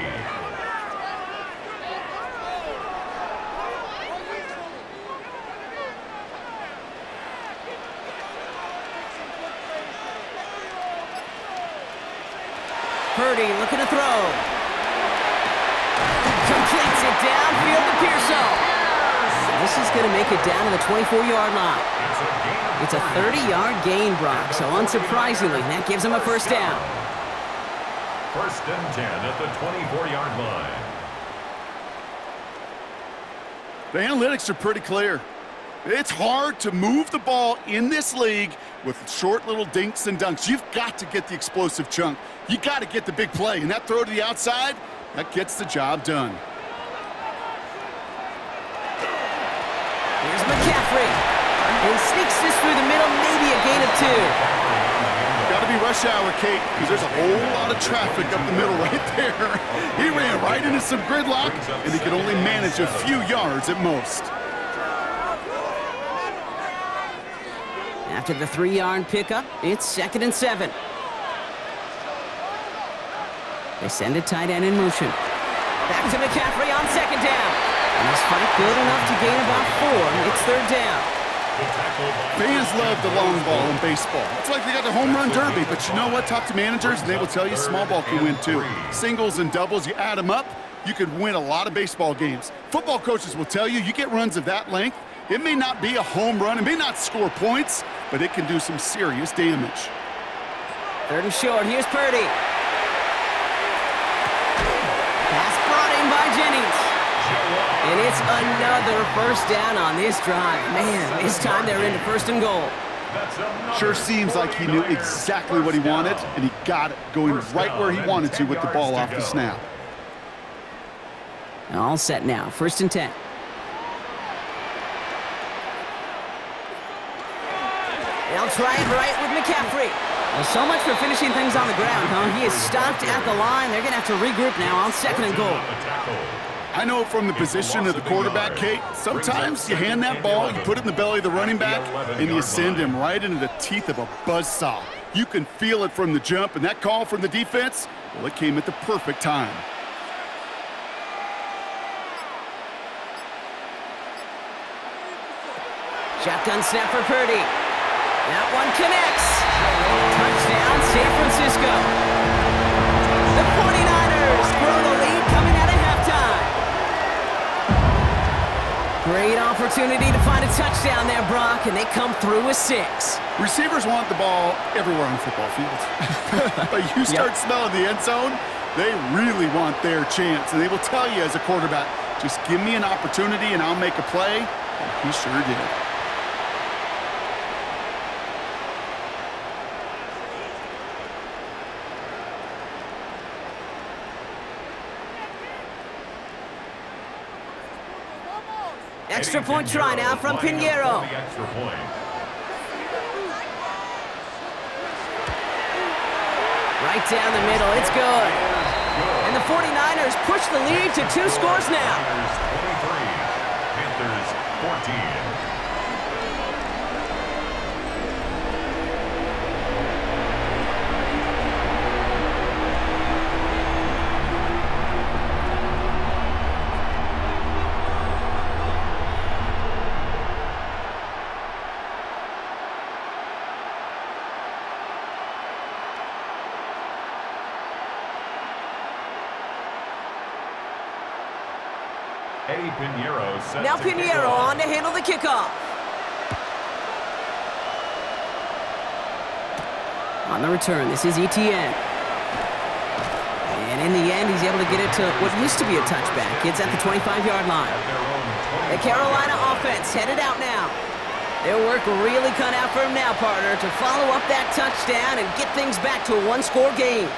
Purdy looking to throw. Completes it downfield to Pearson. This is going to make it down to the 24-yard line. It's a 30-yard gain, Brock, so unsurprisingly, that gives him a first down. 1st and 10 at the 24-yard line. The analytics are pretty clear. It's hard to move the ball in this league with short little dinks and dunks. You've got to get the explosive chunk. You got to get the big play, and that throw to the outside, that gets the job done. Here's McCaffrey. And he sneaks this through the middle, maybe a gain of 2. Got to be rush hour, Kate, because there's a whole lot of traffic up the middle right there. He ran right into some gridlock, and he could only manage a few yards at most. After the 3-yard pickup, it's 2nd and 7. They send a tight end in motion. Back to McCaffrey on 2nd down. And his fight good enough to gain about 4. It's 3rd down. Fans love the long ball in baseball. It's like they got the home run derby, but you know what? Talk to managers, and they will tell you small ball can win too. Singles and doubles, you add them up, you could win a lot of baseball games. Football coaches will tell you get runs of that length. It may not be a home run, it may not score points, but it can do some serious damage. 3rd and short, here's Purdy. Pass brought in by Jennings. And it's another 1st down on this drive. Man, this time they're into 1st and goal. Sure seems like he knew exactly what he wanted, and he got it going right where he wanted to with the ball off the snap. All set now, 1st and 10. They'll try it right with McCaffrey. Well, so much for finishing things on the ground, huh? He is stopped at the line. They're going to have to regroup now on 2nd and goal. I know from the position of the quarterback, Kate, sometimes you hand that ball, you put it in the belly of the running back, and you send him right into the teeth of a buzzsaw. You can feel it from the jump, and that call from the defense, well, it came at the perfect time. Shotgun snap for Purdy. That one connects. Touchdown, San Francisco. The 49ers grow the lead coming out of halftime. Great opportunity to find a touchdown there, Brock, and they come through with 6. Receivers want the ball everywhere on the football field. But you start smelling the end zone, they really want their chance. And they will tell you as a quarterback, just give me an opportunity and I'll make a play. And he sure did. Extra point try now from Pinheiro. Right down the middle, it's good. And the 49ers push the lead to 2 scores now. Panthers 14. Now Pinheiro on to handle the kickoff. On the return, this is Etienne. And in the end, he's able to get it to what used to be a touchback. It's at the 25-yard line. The Carolina offense headed out now. Their work really cut out for him now, partner, to follow up that touchdown and get things back to a 1-score game.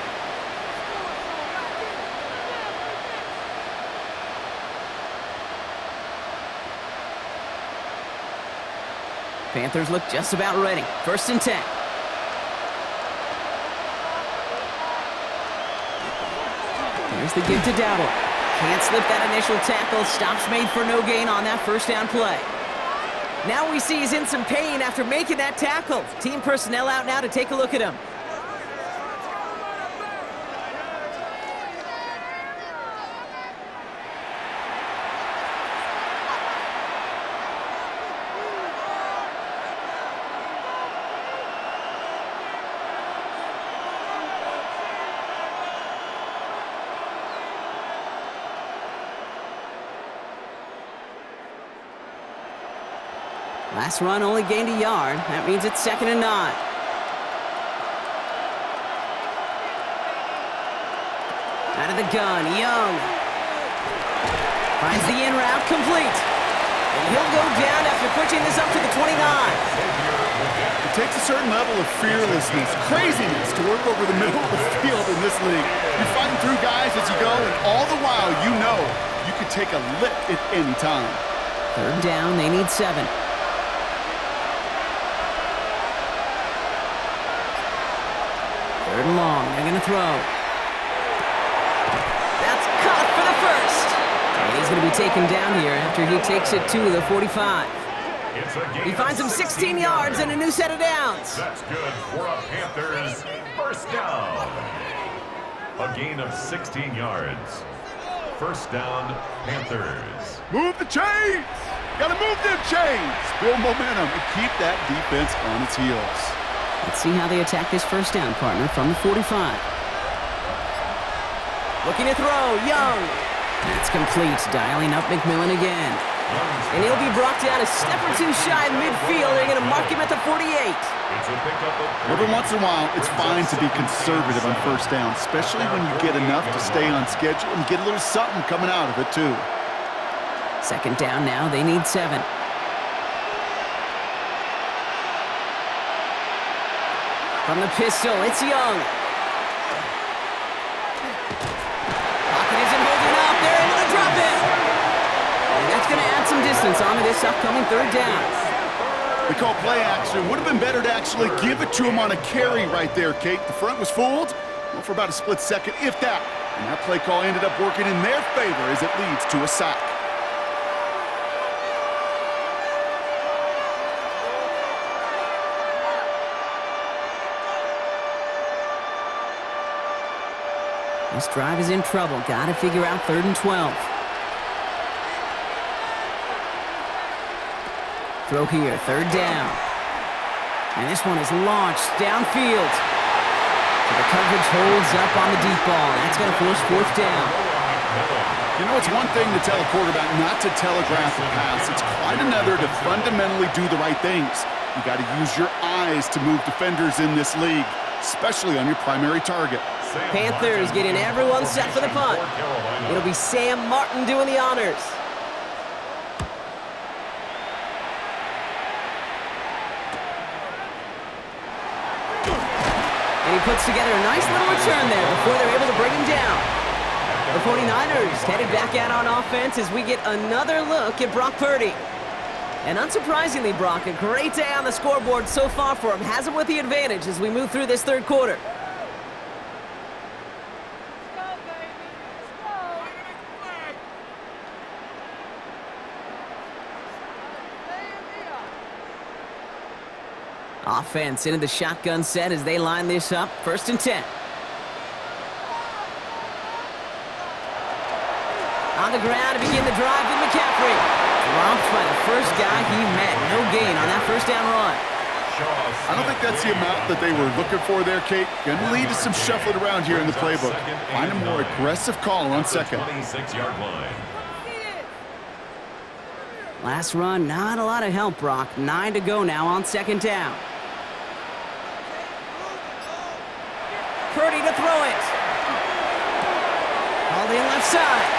Panthers look just about ready. 1st and 10. Here's the give to Dowdle. Can't slip that initial tackle. Stops made for no gain on that 1st down play. Now we see he's in some pain after making that tackle. Team personnel out now to take a look at him. Last run only gained a yard. That means it's 2nd and 9. Out of the gun, Young. Finds the in route complete. And he'll go down after pushing this up to the 29. It takes a certain level of fearlessness, craziness to work over the middle of the field in this league. You're fighting through guys as you go, and all the while you know you could take a lick at any time. 3rd down, they need 7. Third and long. They're going to throw. That's caught for the first. And he's going to be taken down here after he takes it to the 45. He finds him 16 yards and a new set of downs. That's good for a Panthers first down. A gain of 16 yards. First down, Panthers. Move the chains! Gotta move them chains! Build momentum and keep that defense on its heels. Let's see how they attack this first down, partner, from the 45. Looking to throw, Young. That's complete, dialing up McMillan again. And he'll be brought down a step or two shy of midfield. They're going to mark him at the 48. Every once in a while, it's fine to be conservative on first down, especially when you get enough to stay on schedule and get a little something coming out of it, too. Second down now, they need 7. From the pistol, it's Young. Pocket isn't holding up. They're able to drop it. And that's going to add some distance onto this upcoming third down. They call play action. Would have been better to actually give it to him on a carry right there, Kate. The front was fooled for about a split second, if that. And that play call ended up working in their favor as it leads to a sack. This drive is in trouble. Got to figure out 3rd and 12. Throw here, 3rd down. And this one is launched downfield. So the coverage holds up on the deep ball. That's going to force 4th down. You know, it's one thing to tell a quarterback not to telegraph a pass. It's quite another to fundamentally do the right things. You got to use your eyes to move defenders in this league, especially on your primary target. Panthers getting everyone set for the punt. It'll be Sam Martin doing the honors. And he puts together a nice little return there before they're able to bring him down. The 49ers headed back out on offense as we get another look at Brock Purdy. And unsurprisingly, Brock, a great day on the scoreboard so far for him. Has him with the advantage as we move through this third quarter. Offense into the shotgun set as they line this up. 1st and 10. On the ground to begin the drive with McCaffrey. Dropped by the first guy he met. No gain on that first down run. I don't think that's the amount that they were looking for there, Kate. Going to lead to some shuffling around here in the playbook. Find a more aggressive call on 2nd. Last run, not a lot of help, Brock. 9 to go now on 2nd down. Purdy to throw it. All in left side.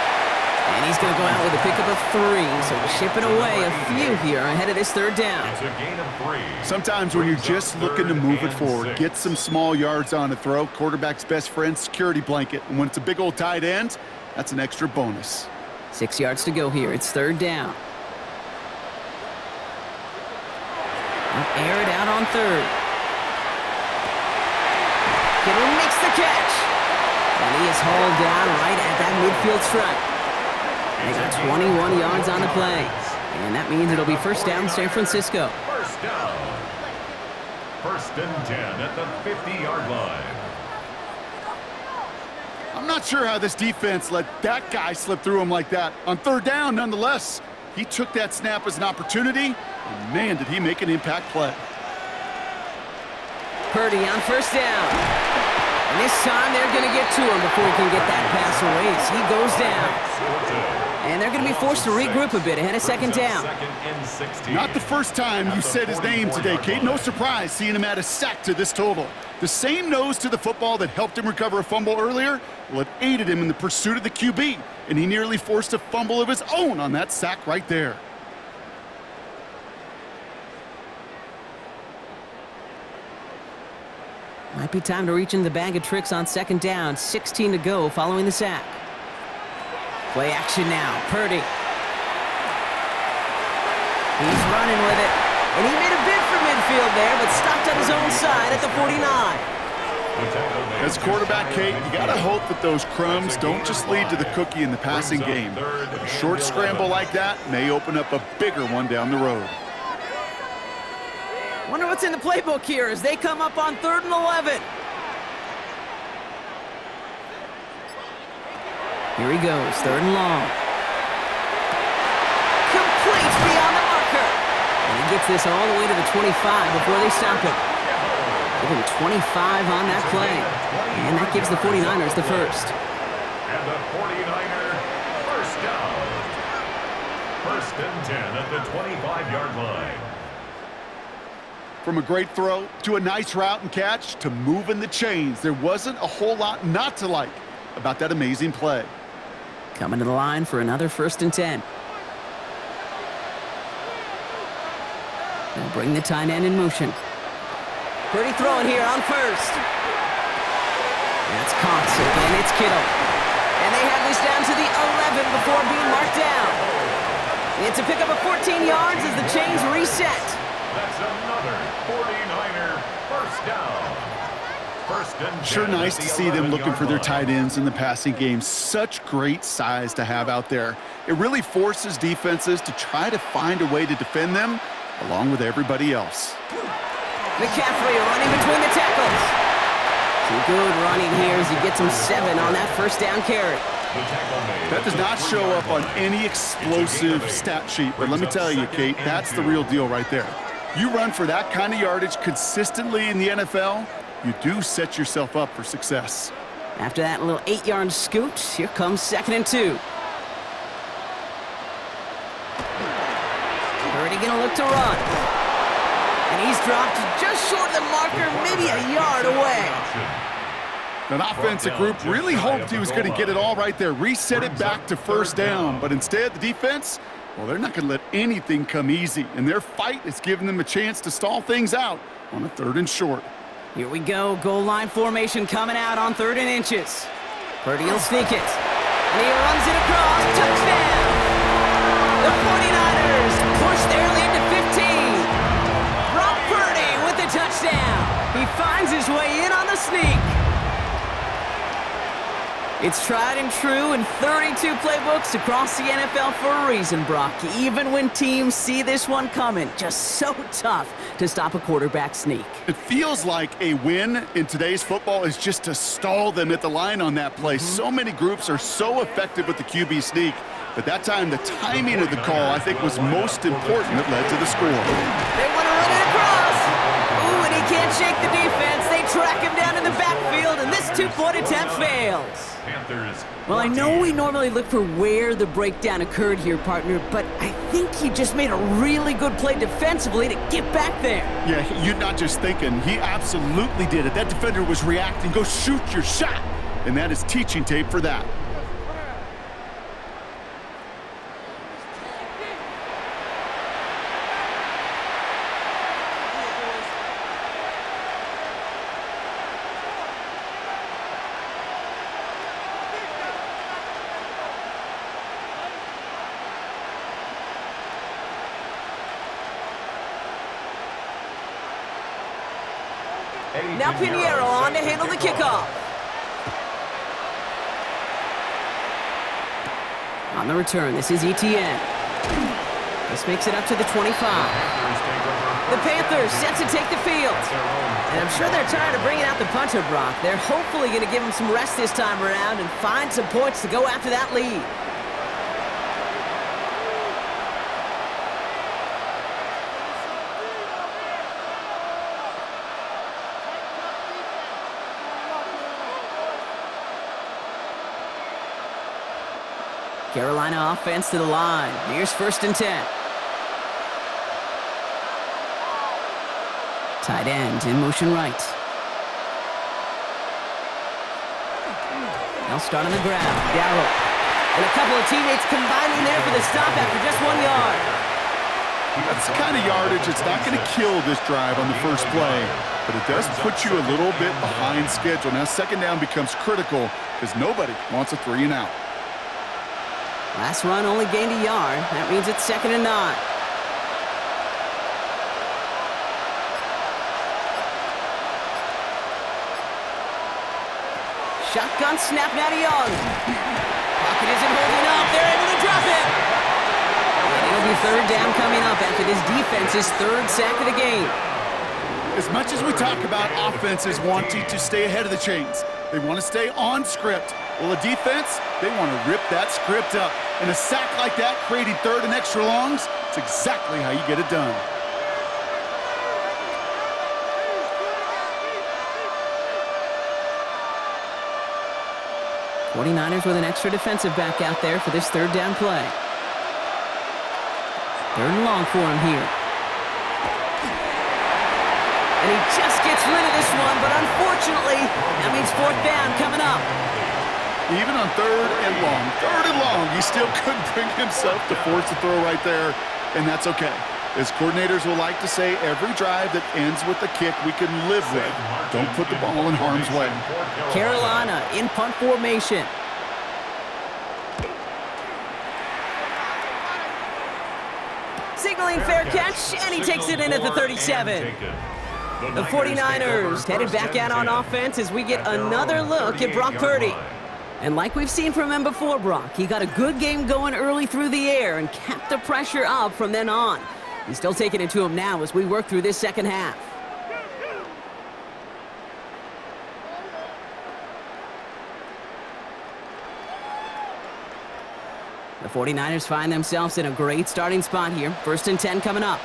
And he's going to go out with a pickup of 3, so chipping away a few here ahead of this 3rd down. It's a gain of 3. Sometimes when you're just looking to move it forward, get some small yards on a throw. Quarterback's best friend, security blanket. And when it's a big old tight end, that's an extra bonus. 6 yards to go here. It's 3rd down. Air it out on 3rd. Kittle makes the catch. And he is hauled down right at that midfield stripe. They got 21 yards on the play. And that means it'll be 1st down San Francisco. 1st down. 1st and 10 at the 50-yard line. I'm not sure how this defense let that guy slip through him like that. On 3rd down, nonetheless, he took that snap as an opportunity, and man, did he make an impact play. Purdy on 1st down. And this time they're going to get to him before he can get that pass away as he goes down. And they're going to be forced to regroup a bit ahead of 2nd down. Not the first time you said his name today, Kate. No surprise seeing him add a sack to this total. The same nose to the football that helped him recover a fumble earlier, well, it aided him in the pursuit of the QB, and he nearly forced a fumble of his own on that sack right there. Might be time to reach into the bag of tricks on 2nd down. 16 to go following the sack. Play action now. Purdy. He's running with it. And he made a bid for midfield there, but stopped on his own side at the 49. As quarterback, Kate, you got to hope that those crumbs don't just lead to the cookie in the passing game. A short scramble like that may open up a bigger one down the road. Wonder what's in the playbook here as they come up on 3rd and 11. Here he goes, 3rd and long. Complete beyond the marker. And he gets this all the way to the 25 before they stop him. Give him 25 on that play. And that gives the 49ers the first. And the 49er first down. 1st and 10 at the 25-yard line. From a great throw to a nice route and catch to moving the chains, there wasn't a whole lot not to like about that amazing play. Coming to the line for another 1st and 10. They'll bring the tight end in motion. Pretty throwing here on 1st. That's caught, and it's Kittle. And they have this down to the 11 before being marked down. It's a pickup of 14 yards as the chains reset. That's another 49er first down. 1st and 10. Sure nice to see them looking for their tight ends in the passing game. Such great size to have out there. It really forces defenses to try to find a way to defend them along with everybody else. McCaffrey running between the tackles. Some good running here as he gets him 7 on that 1st down carry. That does not show up on any explosive stat sheet, but let me tell you, Kate, that's the real deal right there. You run for that kind of yardage consistently in the NFL, you do set yourself up for success. After that little 8-yard scoot, here comes 2nd and 2. Purdy gonna look to run. And he's dropped just short of the marker, maybe a yard away. That offensive group really hoped he was going to get it all right there, reset it back to 1st down. But instead, the defense, well, they're not going to let anything come easy. And their fight is giving them a chance to stall things out on a 3rd and short. Here we go, goal line formation coming out on 3rd and inches. Purdy will sneak it. And he runs it across, touchdown! The 49ers push their lead to 15. Brock Purdy with the touchdown. He finds his way in on the sneak. It's tried and true in 32 playbooks across the NFL for a reason, Brock. Even when teams see this one coming, just so tough to stop a quarterback sneak. It feels like a win in today's football is just to stall them at the line on that play. So many groups are so effective with the QB sneak, but that time the timing of the call, I think, was most important that led to the score. They want to run it across. Ooh, and he can't shake the defense. They track him down in the backfield, and this 2-point attempt fails. Well, I know we normally look for where the breakdown occurred here, partner, but I think he just made a really good play defensively to get back there. Yeah, you're not just thinking. He absolutely did it. That defender was reacting. Go shoot your shot. And that is teaching tape for that. Now Pinheiro on to handle the kickoff. On the return, this is ETN. This makes it up to the 25. The Panthers set to take the field. And I'm sure they're tired of bringing out the punter, Brock. They're hopefully going to give him some rest this time around and find some points to go after that lead. Carolina offense to the line. Here's 1st and 10. Tight end in motion right. Now start on the ground. Darrell. And a couple of teammates combining there for the stop after just 1 yard. That's the kind of yardage that's not going to kill this drive on the first play, but it does put you a little bit behind schedule. Now 2nd down becomes critical because nobody wants a 3 and out. Last run only gained a yard. That means it's 2nd and 9. shotgun snap now to Young. Pocket isn't holding up. They're able to drop it. And it'll be third down coming up after this defense's third sack of the game. As much as we talk about offenses wanting to stay ahead of the chains, they want to stay on script. Well, the defense, they want to rip that script up. And a sack like that, creating third and extra longs, it's exactly how you get it done. '49ers with an extra defensive back out there for this third down play. Third and long for him here. And he just gets rid of this one, but unfortunately, that means fourth down coming up. Even on third and long, he still couldn't bring himself to force the throw right there, and that's okay. As coordinators will like to say, every drive that ends with a kick we can live with. Don't put the ball in harm's way. Carolina in punt formation. Signaling fair catch, and he takes it in at the 37. The 49ers headed back out on offense as we get another look at Brock Purdy. And like we've seen from him before, Brock, he got a good game going early through the air and kept the pressure up from then on. He's still taking it to him now as we work through this second half. The 49ers find themselves in a great starting spot here. First and 10 coming up.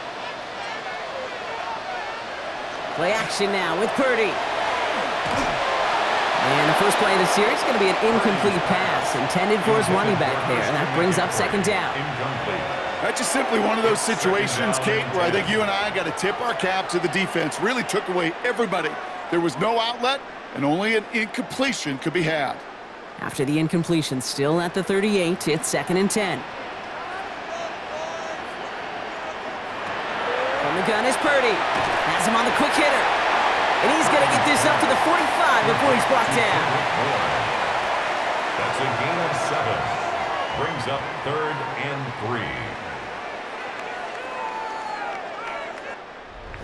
Play action now with Purdy. And the first play of the series is going to be an incomplete pass intended for his running back there. And that brings up second down. That's just simply one of those situations, Kate, where I think you and I got to tip our cap to the defense. Really took away everybody. There was no outlet, and only an incompletion could be had. After the incompletion, still at the 38, it's second and 10. From the gun is Purdy. Has him on the quick hitter. And he's going to get this up to the 45 before he's brought down. That's a gain of 7. Brings up third and 3.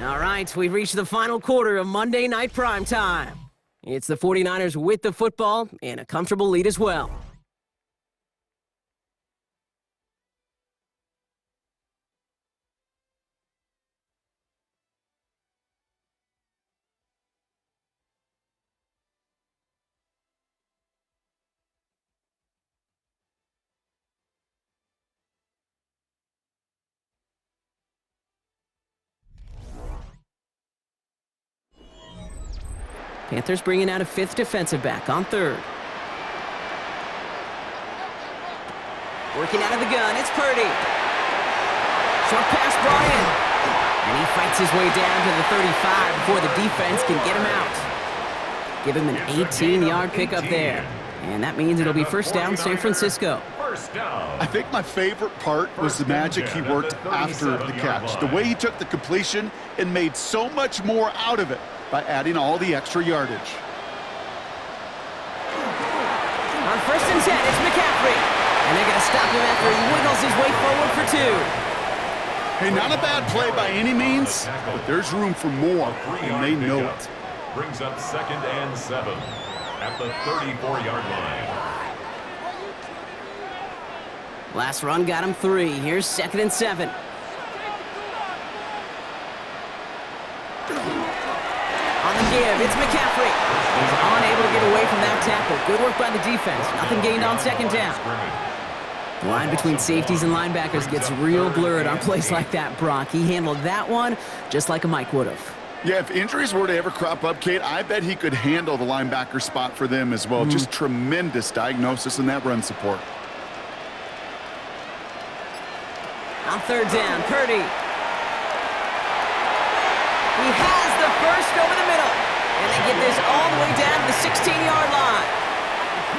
All right, we've reached the final quarter of Monday Night Primetime. It's the 49ers with the football and a comfortable lead as well. Panthers bringing out a fifth defensive back on third. Working out of the gun, it's Purdy. Short pass brought in. And he fights his way down to the 35 before the defense can get him out. Give him an 18-yard pickup there. And that means it'll be first down San Francisco. I think my favorite part was the magic he worked after the catch. The way he took the completion and made so much more out of it by adding all the extra yardage. On first and 10, it's McCaffrey. And they're going to stop him after he wiggles his way forward for 2. Hey, not a bad play by any means, but there's room for more, and they know it. Brings up second and 7 at the 34-yard line. Last run got him 3. Here's second and 7. On the give, it's McCaffrey. He's unable to get away from that tackle. Good work by the defense. Nothing gained on second down. The line between safeties and linebackers gets real blurred on plays like that, Brock. He handled that one just like a Mike would have. Yeah, if injuries were to ever crop up, Kate, I bet he could handle the linebacker spot for them as well. Just tremendous diagnosis in that run support. On third down, Purdy. He has the first over the middle. And they get this all the way down to the 16-yard line.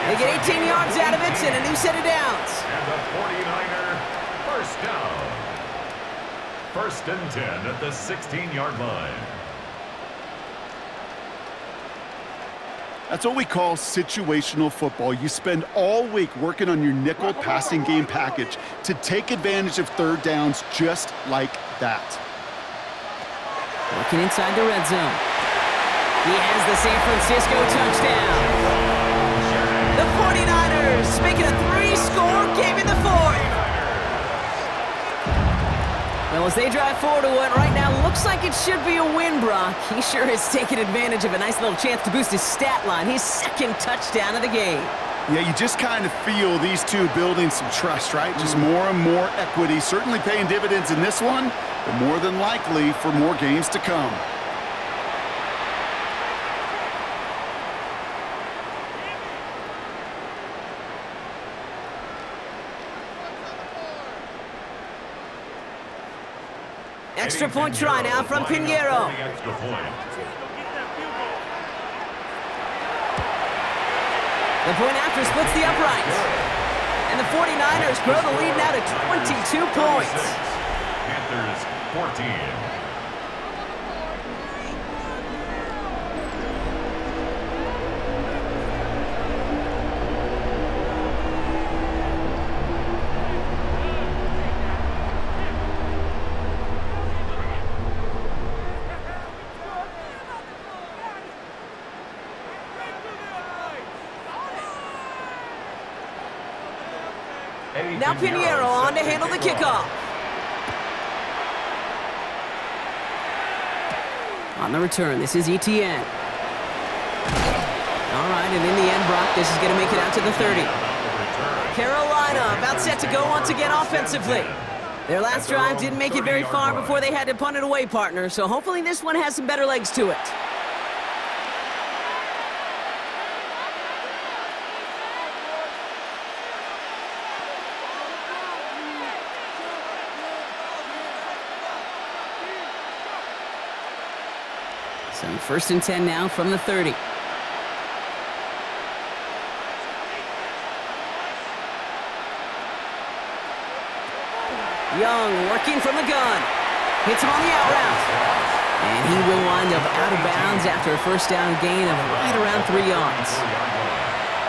They get 18 yards out of it and a new set of downs. And the 49er first down. First and 10 at the 16-yard line. That's what we call situational football. You spend all week working on your nickel passing game package to take advantage of third downs just like that. Working inside the red zone. He has the San Francisco touchdown. Well, as they drive forward to what right now looks like it should be a win, Brock. He sure is taking advantage of a nice little chance to boost his stat line. His second touchdown of the game. Yeah, you just kind of feel these two building some trust, right? Just more and more equity. Certainly paying dividends in this one, but more than likely for more games to come. Extra point try now from Pinheiro. The point after splits the uprights. And the 49ers grow the lead now to 22 points. Panthers 14. Now Pinheiro on to handle the kickoff. On the return, this is ETN. All right, and in the end, Brock, this is going to make it out to the 30. Carolina about set to go once again offensively. Their last drive didn't make it very far before they had to punt it away, partner, so hopefully this one has some better legs to it. So 1st and 10 now from the 30. Young working from the gun. Hits him on the out route. And he will wind up out of bounds after a first down gain of right around 3 yards.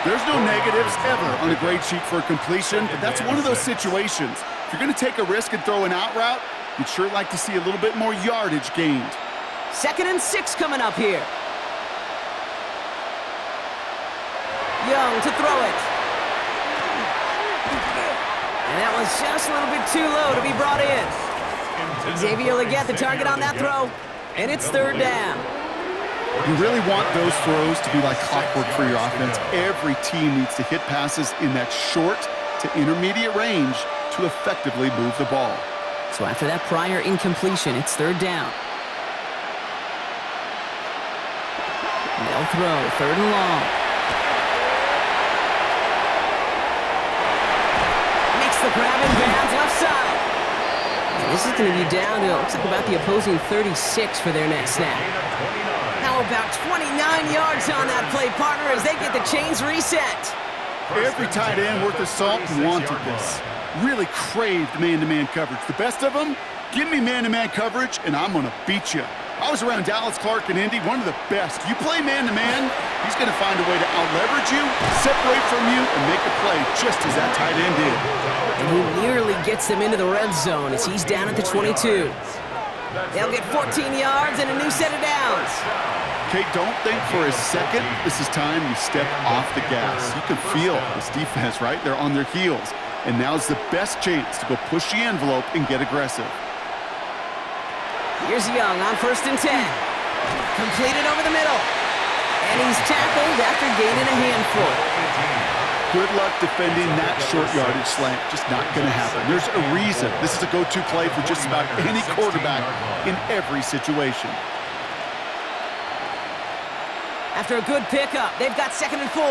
There's no negatives ever on a grade sheet for a completion, but that's one of those situations. If you're going to take a risk and throw an out route, you'd sure like to see a little bit more yardage gained. 2nd and 6 coming up here. Young to throw it. And that was just a little bit too low to be brought in. Xavier Legette the target on that throw, and it's 3rd down. You really want those throws to be like clockwork for your offense. Every team needs to hit passes in that short to intermediate range to effectively move the ball. So after that prior incompletion, it's 3rd down. They'll throw, 3rd and long. Makes the grab in bounds left side. And this is going to be down to, it looks like about the opposing 36 for their next snap. How about 29 yards on that play, partner, as they get the chains reset. Every tight end worth his salt wanted this. Really craved man-to-man coverage. The best of them, give me man-to-man coverage, and I'm going to beat you. I was around Dallas Clark and Indy, one of the best. You play man-to-man, he's going to find a way to out-leverage you, separate from you, and make a play just as that tight end did. And he nearly gets them into the red zone as he's down at the 22. They'll get 14 yards and a new set of downs. Kate, don't think for a second this is time you step off the gas. You can feel this defense, right? They're on their heels. And now's the best chance to go push the envelope and get aggressive. Here's Young on 1st and 10. Completed over the middle. And he's tackled after gaining a handful. Good luck defending that short yardage slant. Just not going to happen. There's a reason this is a go-to play for just about any quarterback in every situation. After a good pickup, they've got 2nd and 4.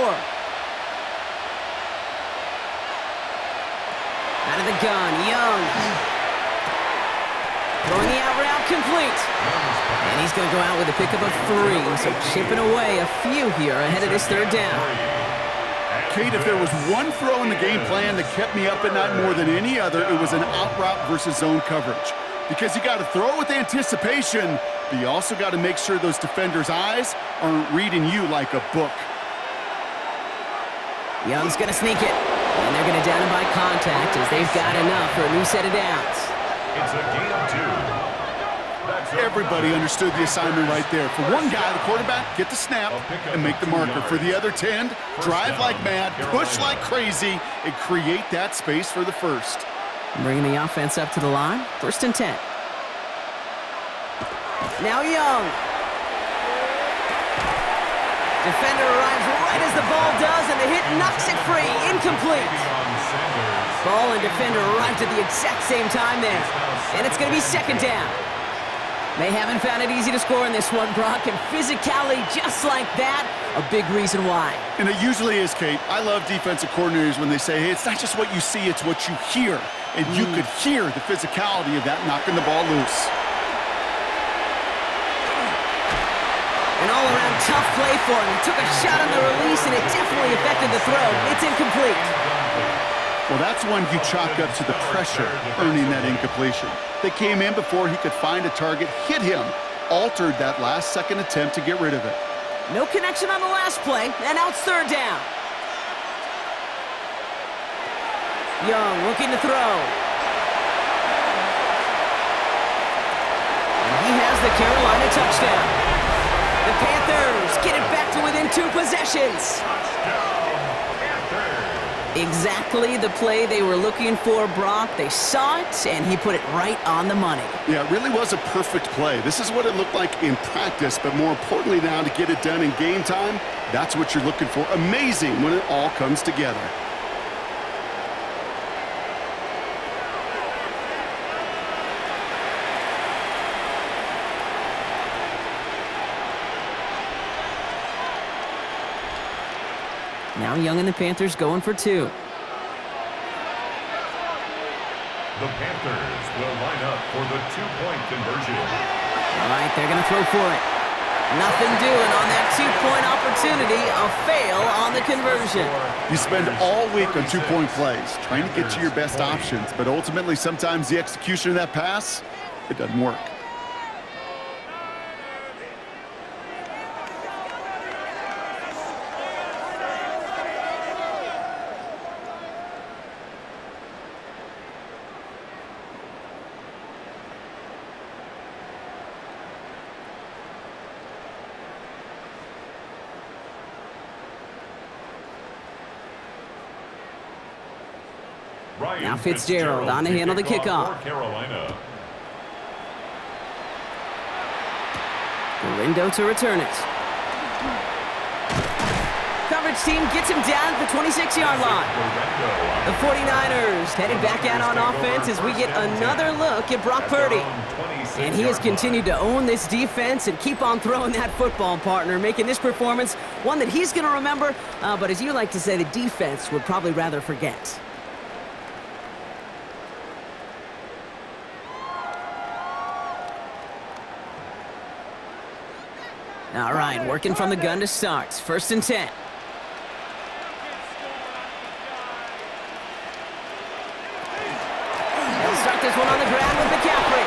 Out of the gun, Young. Throwing the out route complete. And he's going to go out with a pickup of 3, so chipping away a few here ahead of this 3rd down. Kate, if there was one throw in the game plan that kept me up at night more than any other, it was an out route versus zone coverage. Because you got to throw it with anticipation, but you also got to make sure those defenders' eyes aren't reading you like a book. Young's going to sneak it. And they're going to down him by contact as they've got enough for a new set of downs. It's a gain of 2. Everybody understood the assignment right there. For one guy, the quarterback, get the snap and make the marker. For the other 10, drive like mad, push like crazy, and create that space for the first. Bringing the offense up to the line, 1st and 10. Now Young. Defender arrives right as the ball does, and the hit knocks it free. Incomplete. Ball and defender arrived at the exact same time there. And it's going to be second down. They haven't found it easy to score in this one, Brock, and physicality just like that, a big reason why. And it usually is, Kate. I love defensive coordinators when they say, hey, it's not just what you see, it's what you hear. And you could hear the physicality of that knocking the ball loose. An all-around tough play for him. He took a shot on the release, and it definitely affected the throw. It's incomplete. Well, that's one you chalk up to the pressure earning that incompletion. They came in before he could find a target, hit him, altered that last-second attempt to get rid of it. No connection on the last play, and now it's third down. Young looking to throw. And he has the Carolina touchdown. The Panthers get it back to within 2 possessions. Exactly the play they were looking for, Brock. They saw it, and he put it right on the money. Yeah, it really was a perfect play. This is what it looked like in practice, but more importantly now to get it done in game time, that's what you're looking for. Amazing when it all comes together. Now Young and the Panthers going for 2. The Panthers will line up for the 2-point conversion. All right, they're going to throw for it. Nothing doing on that 2-point opportunity. A fail on the conversion. You spend all week on 2-point plays, trying to get to your best options, but ultimately sometimes the execution of that pass, it doesn't work. Now Fitzgerald on to handle the kickoff. Carolina. Galindo to return it. Coverage team gets him down at the 26-yard line. The 49ers headed back out on offense as we get another look at Brock Purdy. And he has continued to own this defense and keep on throwing that football, partner, making this performance one that he's going to remember, but as you like to say, the defense would probably rather forget. All right, working from the gun to start. 1st and 10. They'll start this one on the ground with McCaffrey.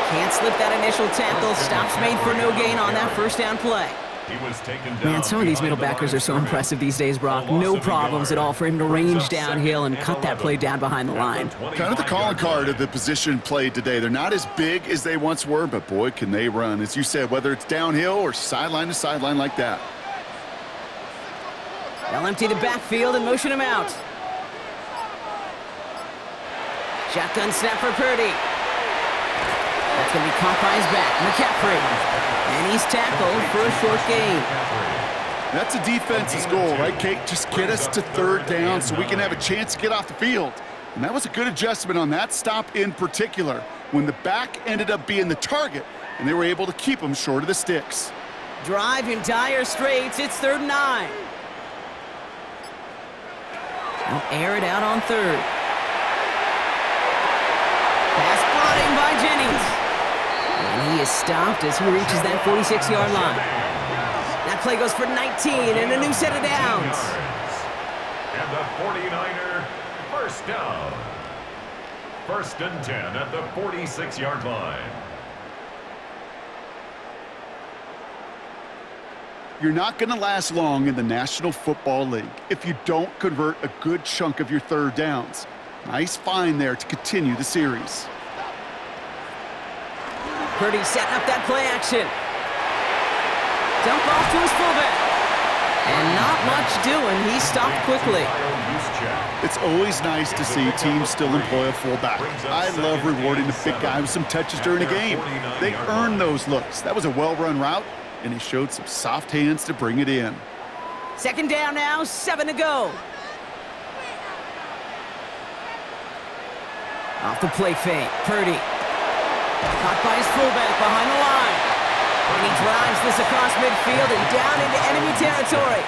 Can't slip that initial tackle. Stops made for no gain on that first down play. Man, some of these middle backers are so impressive these days, Brock. No problems at all for him to range downhill and cut that play down behind the line. Kind of the calling card of the position played today. They're not as big as they once were, but boy, can they run. As you said, whether it's downhill or sideline to sideline like that. They'll empty the backfield and motion him out. Shotgun snap for Purdy. That's going to be caught by his back. McCaffrey. And he's tackled for a short gain. That's a defense's goal, right, Kate? Just get us to 3rd down so we can have a chance to get off the field. And that was a good adjustment on that stop in particular, when the back ended up being the target, and they were able to keep him short of the sticks. Drive in dire straits. It's 3rd and 9. They'll air it out on 3rd. Pass brought in by Jennings. And he is stopped as he reaches that 46-yard line. That play goes for 19 and a new set of downs. And the 49er first down. 1st and 10 at the 46-yard line. You're not going to last long in the National Football League if you don't convert a good chunk of your 3rd downs. Nice find there to continue the series. Purdy setting up that play action. Dump off to his fullback. And not much doing. He stopped quickly. It's always nice to see teams still employ a fullback. I love rewarding the big guy with some touches during a game. They earn those looks. That was a well-run route, and he showed some soft hands to bring it in. Second down now, 7 to go. Off the play fake, Purdy. Caught by his fullback behind the line. And he drives this across midfield and down into enemy territory.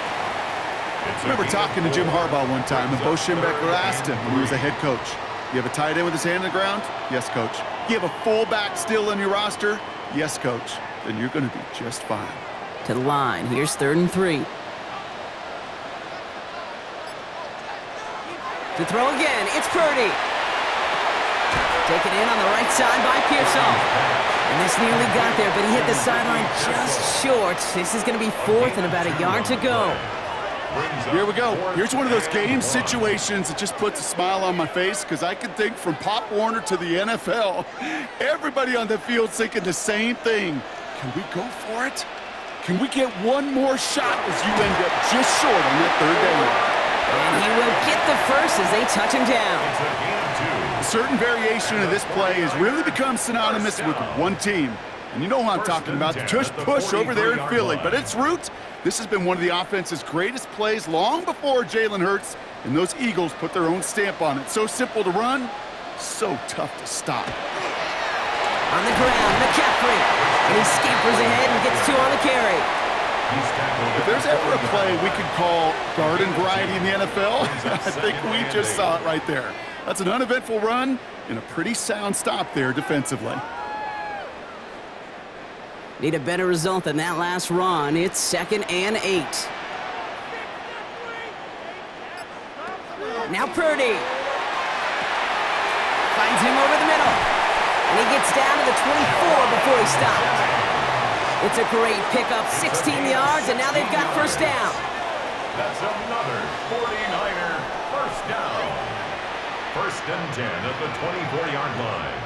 I remember talking to Jim Harbaugh one time, and Bo Schembechler asked him when he was a head coach, you have a tight end with his hand on the ground? Yes, coach. You have a fullback still in your roster? Yes, coach. Then you're going to be just fine. To the line, here's 3rd and 3. To throw again, it's Purdy. Taken in on the right side by Pearsall. And this nearly got there, but he hit the sideline just short. This is going to be 4th and about a yard to go. Here we go. Here's one of those game situations that just puts a smile on my face because I can think from Pop Warner to the NFL. Everybody on the field thinking the same thing. Can we go for it? Can we get one more shot as you end up just short on that 3rd down? And he will get the first as they touch him down. A certain variation of this play has really become synonymous with one team. And you know who I'm talking about, the tush push over there in Philly. But at its roots, this has been one of the offense's greatest plays long before Jalen Hurts and those Eagles put their own stamp on it. So simple to run, so tough to stop. On the ground, McCaffrey. And he scampers ahead and gets 2 on the carry. If there's ever a play we could call garden variety in the NFL, I think we just saw it right there. That's an uneventful run and a pretty sound stop there defensively. Need a better result than that last run. It's 2nd and 8. Now Purdy. Finds him over the middle. And he gets down to the 24 before he stops. It's a great pickup, 16 yards, and now they've got 1st down. That's another 49er first down. 1st and 10 at the 24-yard line.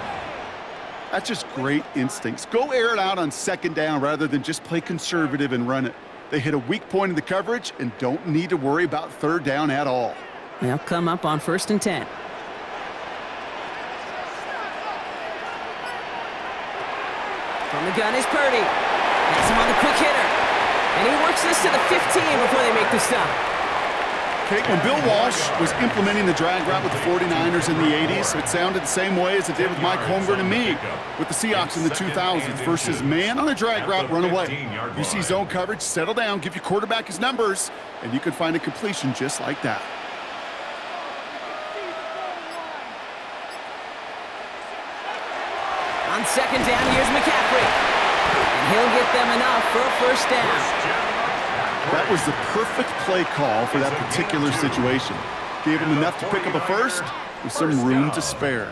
That's just great instincts. Go air it out on 2nd down rather than just play conservative and run it. They hit a weak point in the coverage and don't need to worry about 3rd down at all. They'll come up on 1st and 10. From the gun is Purdy. Has him on the quick hitter. And he works this to the 15 before they make the stop. Okay, when Bill Walsh was implementing the drag route with the 49ers in the 80s, it sounded the same way as it did with Mike Holmgren and me with the Seahawks in the 2000s versus man on a drag route, run away. You see zone coverage, settle down, give your quarterback his numbers, and you can find a completion just like that. On 2nd down, here's McCaffrey. And he'll get them enough for a 1st down. That was the perfect play call for that particular situation. Gave him enough to pick up a 1st with some room to spare.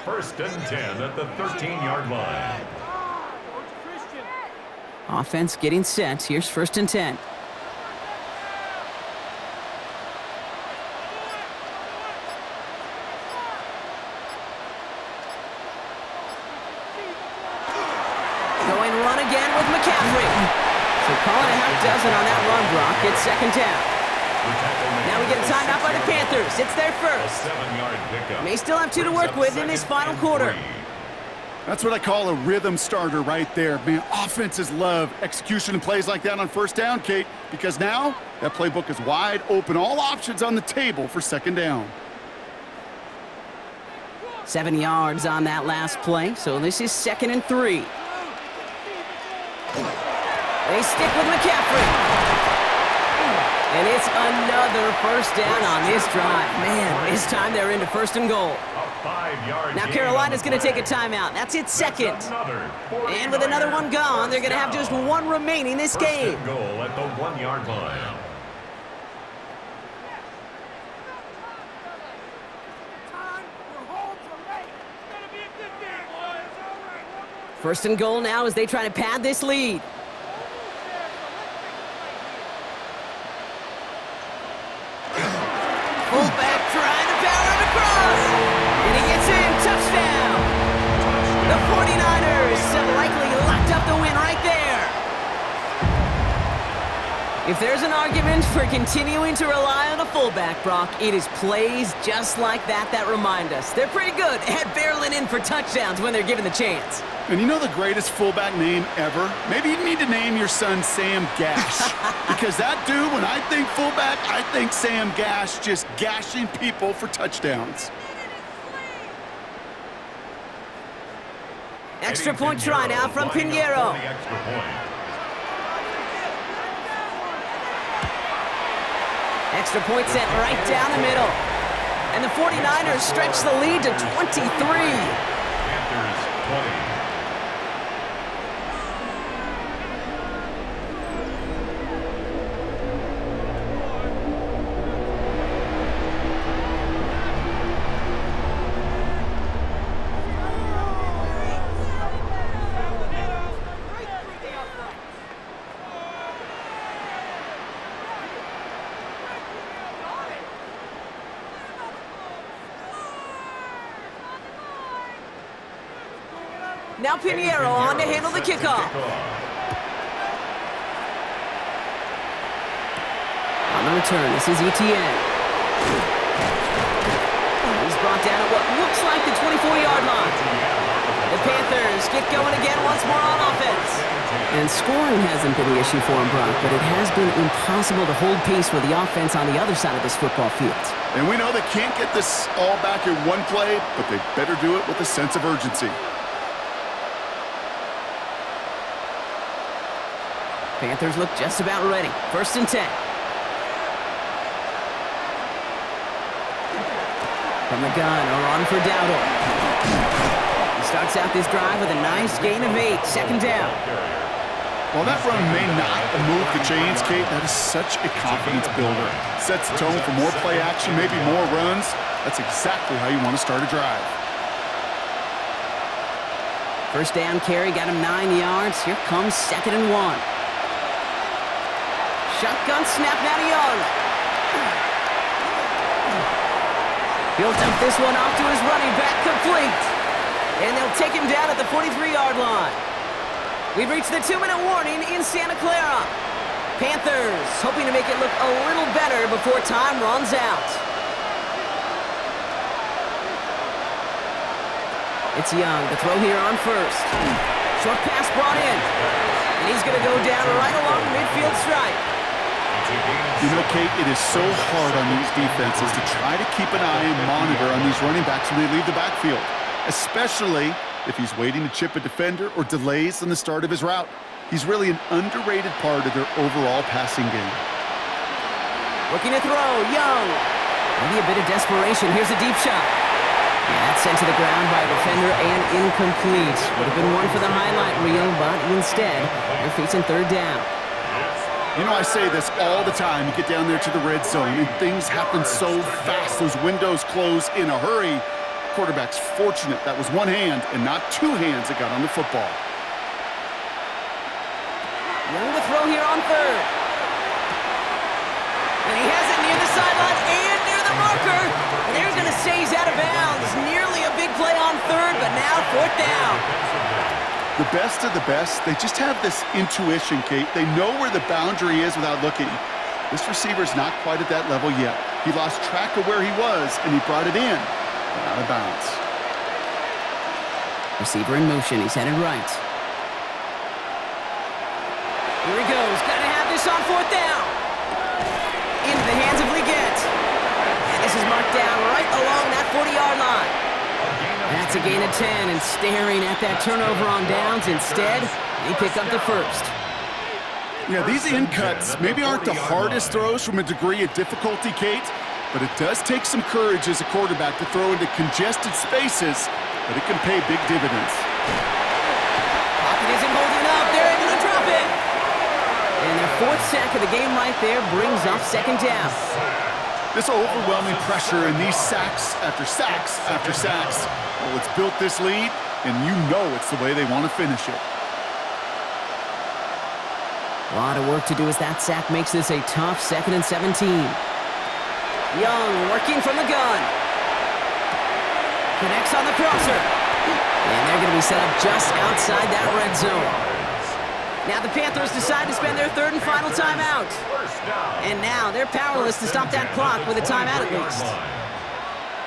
1st and 10 at the 13-yard line. Offense getting set. Here's 1st and 10. Going run again with McCaffrey. So calling a half dozen on that run block. It's 2nd down. Now we get a timeout by the Panthers. It's their first. 7-yard pickup. May still have 2 to work with in this final quarter. That's what I call a rhythm starter right there. Man, offenses love execution and plays like that on 1st down, Kate, because now that playbook is wide open. All options on the table for 2nd down. 7 yards on that last play, so this is 2nd and 3. They stick with McCaffrey. And it's another 1st down on this drive. Man, this time they're into 1st and goal. Now Carolina's going to take a timeout. That's its 2nd. And with another one gone, they're going to have just 1 remaining this game. 1st and goal at the 1-yard line. First and goal now as they try to pad this lead. Fullback trying to power it across. And he gets in. Touchdown. The 49ers have likely locked up the win right there. If there's an argument for continuing to rely on a fullback, Brock, it is plays just like that remind us. They're pretty good at barreling in for touchdowns when they're given the chance. And you know the greatest fullback name ever? Maybe you need to name your son Sam Gash. Because that dude, when I think fullback, I think Sam Gash just gashing people for touchdowns. Extra point try now from Pinheiro. Extra point sent right down the middle. And the 49ers stretch the lead to 23. Panthers 20. Now Pinheiro on to handle the kickoff. On the return, this is Etienne. He's brought down at what looks like the 24-yard line. The Panthers get going again once more on offense. And scoring hasn't been the issue for him, Brock, but it has been impossible to hold pace with the offense on the other side of this football field. And we know they can't get this all back in one play, but they better do it with a sense of urgency. Panthers look just about ready. 1st and 10. From the gun, or on for Dowdle. He starts out this drive with a nice gain of 8. 2nd down. While that run may not move the chains, Kate, that is such a confidence builder. Sets the tone for more play action, maybe more runs. That's exactly how you want to start a drive. 1st down carry, got him 9 yards. Here comes 2nd and 1. Shotgun snap now to Young. He'll dump this one off to his running back, complete. And they'll take him down at the 43-yard line. We've reached the 2-minute warning in Santa Clara. Panthers hoping to make it look a little better before time runs out. It's Young, the throw here on 1st. Short pass brought in. And he's going to go down right along the midfield stripe. You know, Kate, it is so hard on these defenses to try to keep an eye and monitor on these running backs when they leave the backfield, especially if he's waiting to chip a defender or delays on the start of his route. He's really an underrated part of their overall passing game. Looking to throw, Young. Maybe a bit of desperation. Here's a deep shot. And that's sent to the ground by a defender and incomplete. Would have been one for the highlight reel, but instead, they're facing 3rd down. You know, I say this all the time. You get down there to the red zone, and things happen so fast. Those windows close in a hurry. Quarterback's fortunate that was one hand and not 2 hands that got on the football. Young to throw here on 3rd. And he has it near the sideline and near the marker. And they're going to say he's out of bounds. Nearly a big play on 3rd, but now 4th down. The best of the best, they just have this intuition, Kate. They know where the boundary is without looking. This receiver's not quite at that level yet. He lost track of where he was, and he brought it in, but out of bounds. Receiver in motion. He's headed right. Here he goes. Got to have this on 4th down. Into the hands of Leggett. And this is marked down right along that 40-yard line. That's a gain of 10, and staring at that turnover on downs instead, they pick up the 1st. Yeah, these in cuts maybe aren't the hardest throws from a degree of difficulty, Kate, but it does take some courage as a quarterback to throw into congested spaces, but it can pay big dividends. Pocket isn't holding up. They're able to drop it. And their 4th sack of the game right there brings up 2nd down. This overwhelming pressure and these sacks after sacks after sacks, well, it's built this lead, and you know it's the way they want to finish it. A lot of work to do as that sack makes this a tough 2nd and 17. Young working from the gun. Connects on the crosser. And they're going to be set up just outside that red zone. Now the Panthers decide to spend their third and final timeout. First down. And now they're powerless to stop that clock with a timeout at least.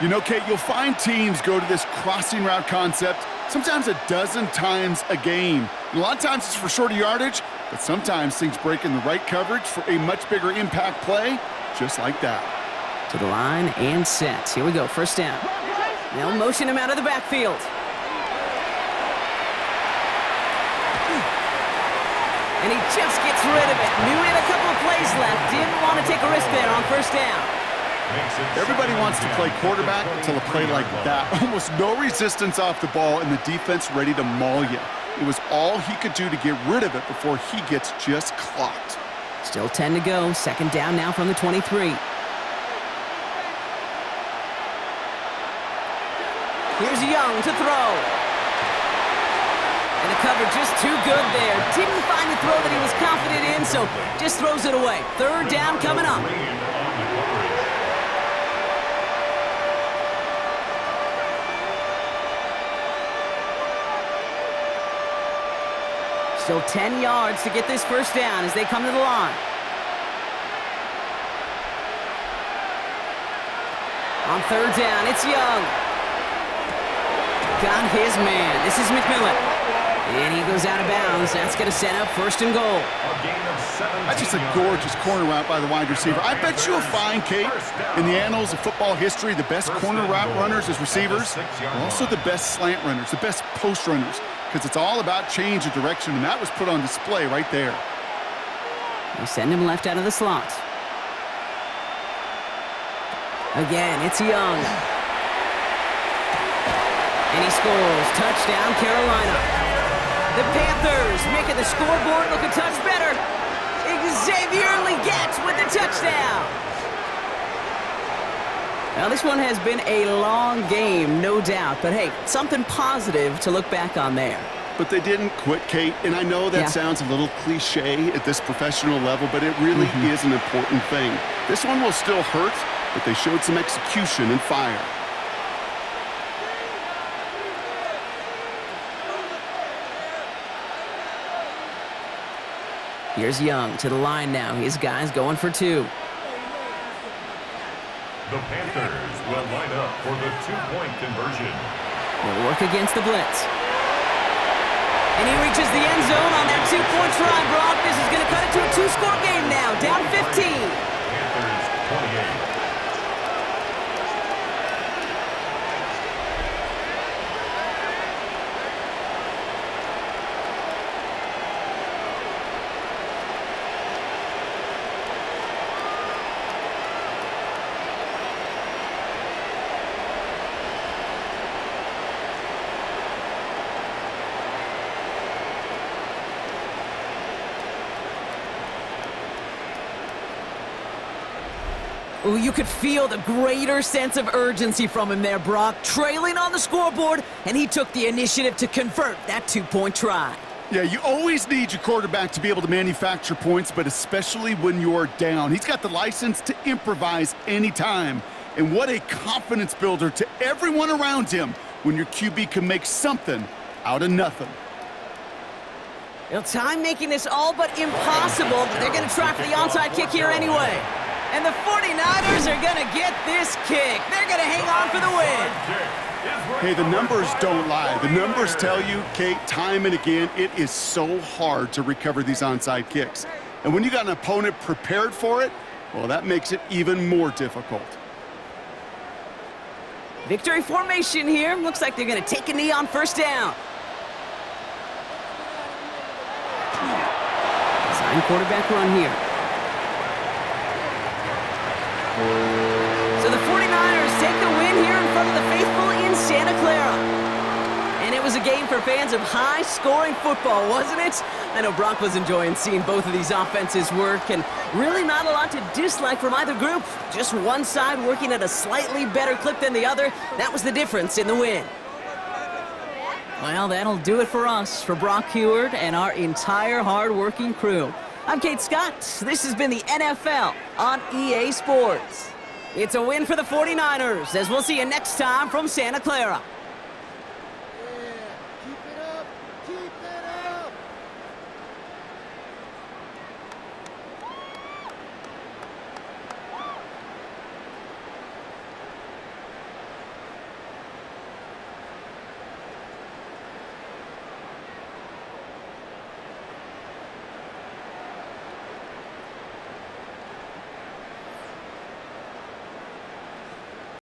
You know, Kate, you'll find teams go to this crossing route concept sometimes a dozen times a game. And a lot of times it's for shorter yardage, but sometimes things break in the right coverage for a much bigger impact play, just like that. To the line and set. Here we go, first down. They'll motion him out of the backfield. And he just gets rid of it. Knew he had a couple of plays left. Didn't want to take a risk there on first down. Everybody wants to play quarterback until a play like that. Almost no resistance off the ball and the defense ready to maul you. It was all he could do to get rid of it before he gets just clocked. Still 10 to go. Second down now from the 23. Here's Young to throw. And the cover just too good there. Didn't find the throw that he was confident in, so just throws it away. Third down coming up. Still 10 yards to get this first down as they come to the line. On third down, it's Young. Got his man. This is McMillan. And he goes out of bounds. That's going to set up first and goal. That's just a gorgeous corner route by the wide receiver. I bet you'll find, Kate, in the annals of football history, the best corner route runners as receivers are also the best slant runners, the best post runners, because it's all about change of direction, and that was put on display right there. They send him left out of the slot. Again, it's Young. And he scores. Touchdown, Carolina. The Panthers making the scoreboard look a touch better. Xavier Legette with the touchdown. Now, this one has been a long game, no doubt. But, hey, something positive to look back on there. But they didn't quit, Kate. And I know that sounds a little cliche at this professional level, but it really is an important thing. This one will still hurt, but they showed some execution and fire. Here's Young to the line now. His guys going for two. The Panthers will line up for the two-point conversion. They'll work against the blitz. And he reaches the end zone on that two-point try, Brock. This is going to cut it to a two-score game now, down 15. Panthers 28. Ooh, you could feel the greater sense of urgency from him there, Brock. Trailing on the scoreboard, and he took the initiative to convert that two-point try. Yeah, you always need your quarterback to be able to manufacture points, but especially when you're down. He's got the license to improvise anytime. And what a confidence builder to everyone around him when your QB can make something out of nothing. Well, time making this all but impossible, but they're going to try for the onside kick here anyway. And the 49ers are going to get this kick. They're going to hang on for the win. Hey, the numbers don't lie. The numbers tell you, Kate, time and again, it is so hard to recover these onside kicks. And when you got an opponent prepared for it, well, that makes it even more difficult. Victory formation here. Looks like they're going to take a knee on first down. Design quarterback run here. So the 49ers take the win here in front of the faithful in Santa Clara. And it was a game for fans of high-scoring football, wasn't it? I know Brock was enjoying seeing both of these offenses work, and really not a lot to dislike from either group. Just one side working at a slightly better clip than the other. That was the difference in the win. Well, that'll do it for us, for Brock Heward and our entire hard-working crew. I'm Kate Scott. This has been the NFL on EA Sports. It's a win for the 49ers, as we'll see you next time from Santa Clara.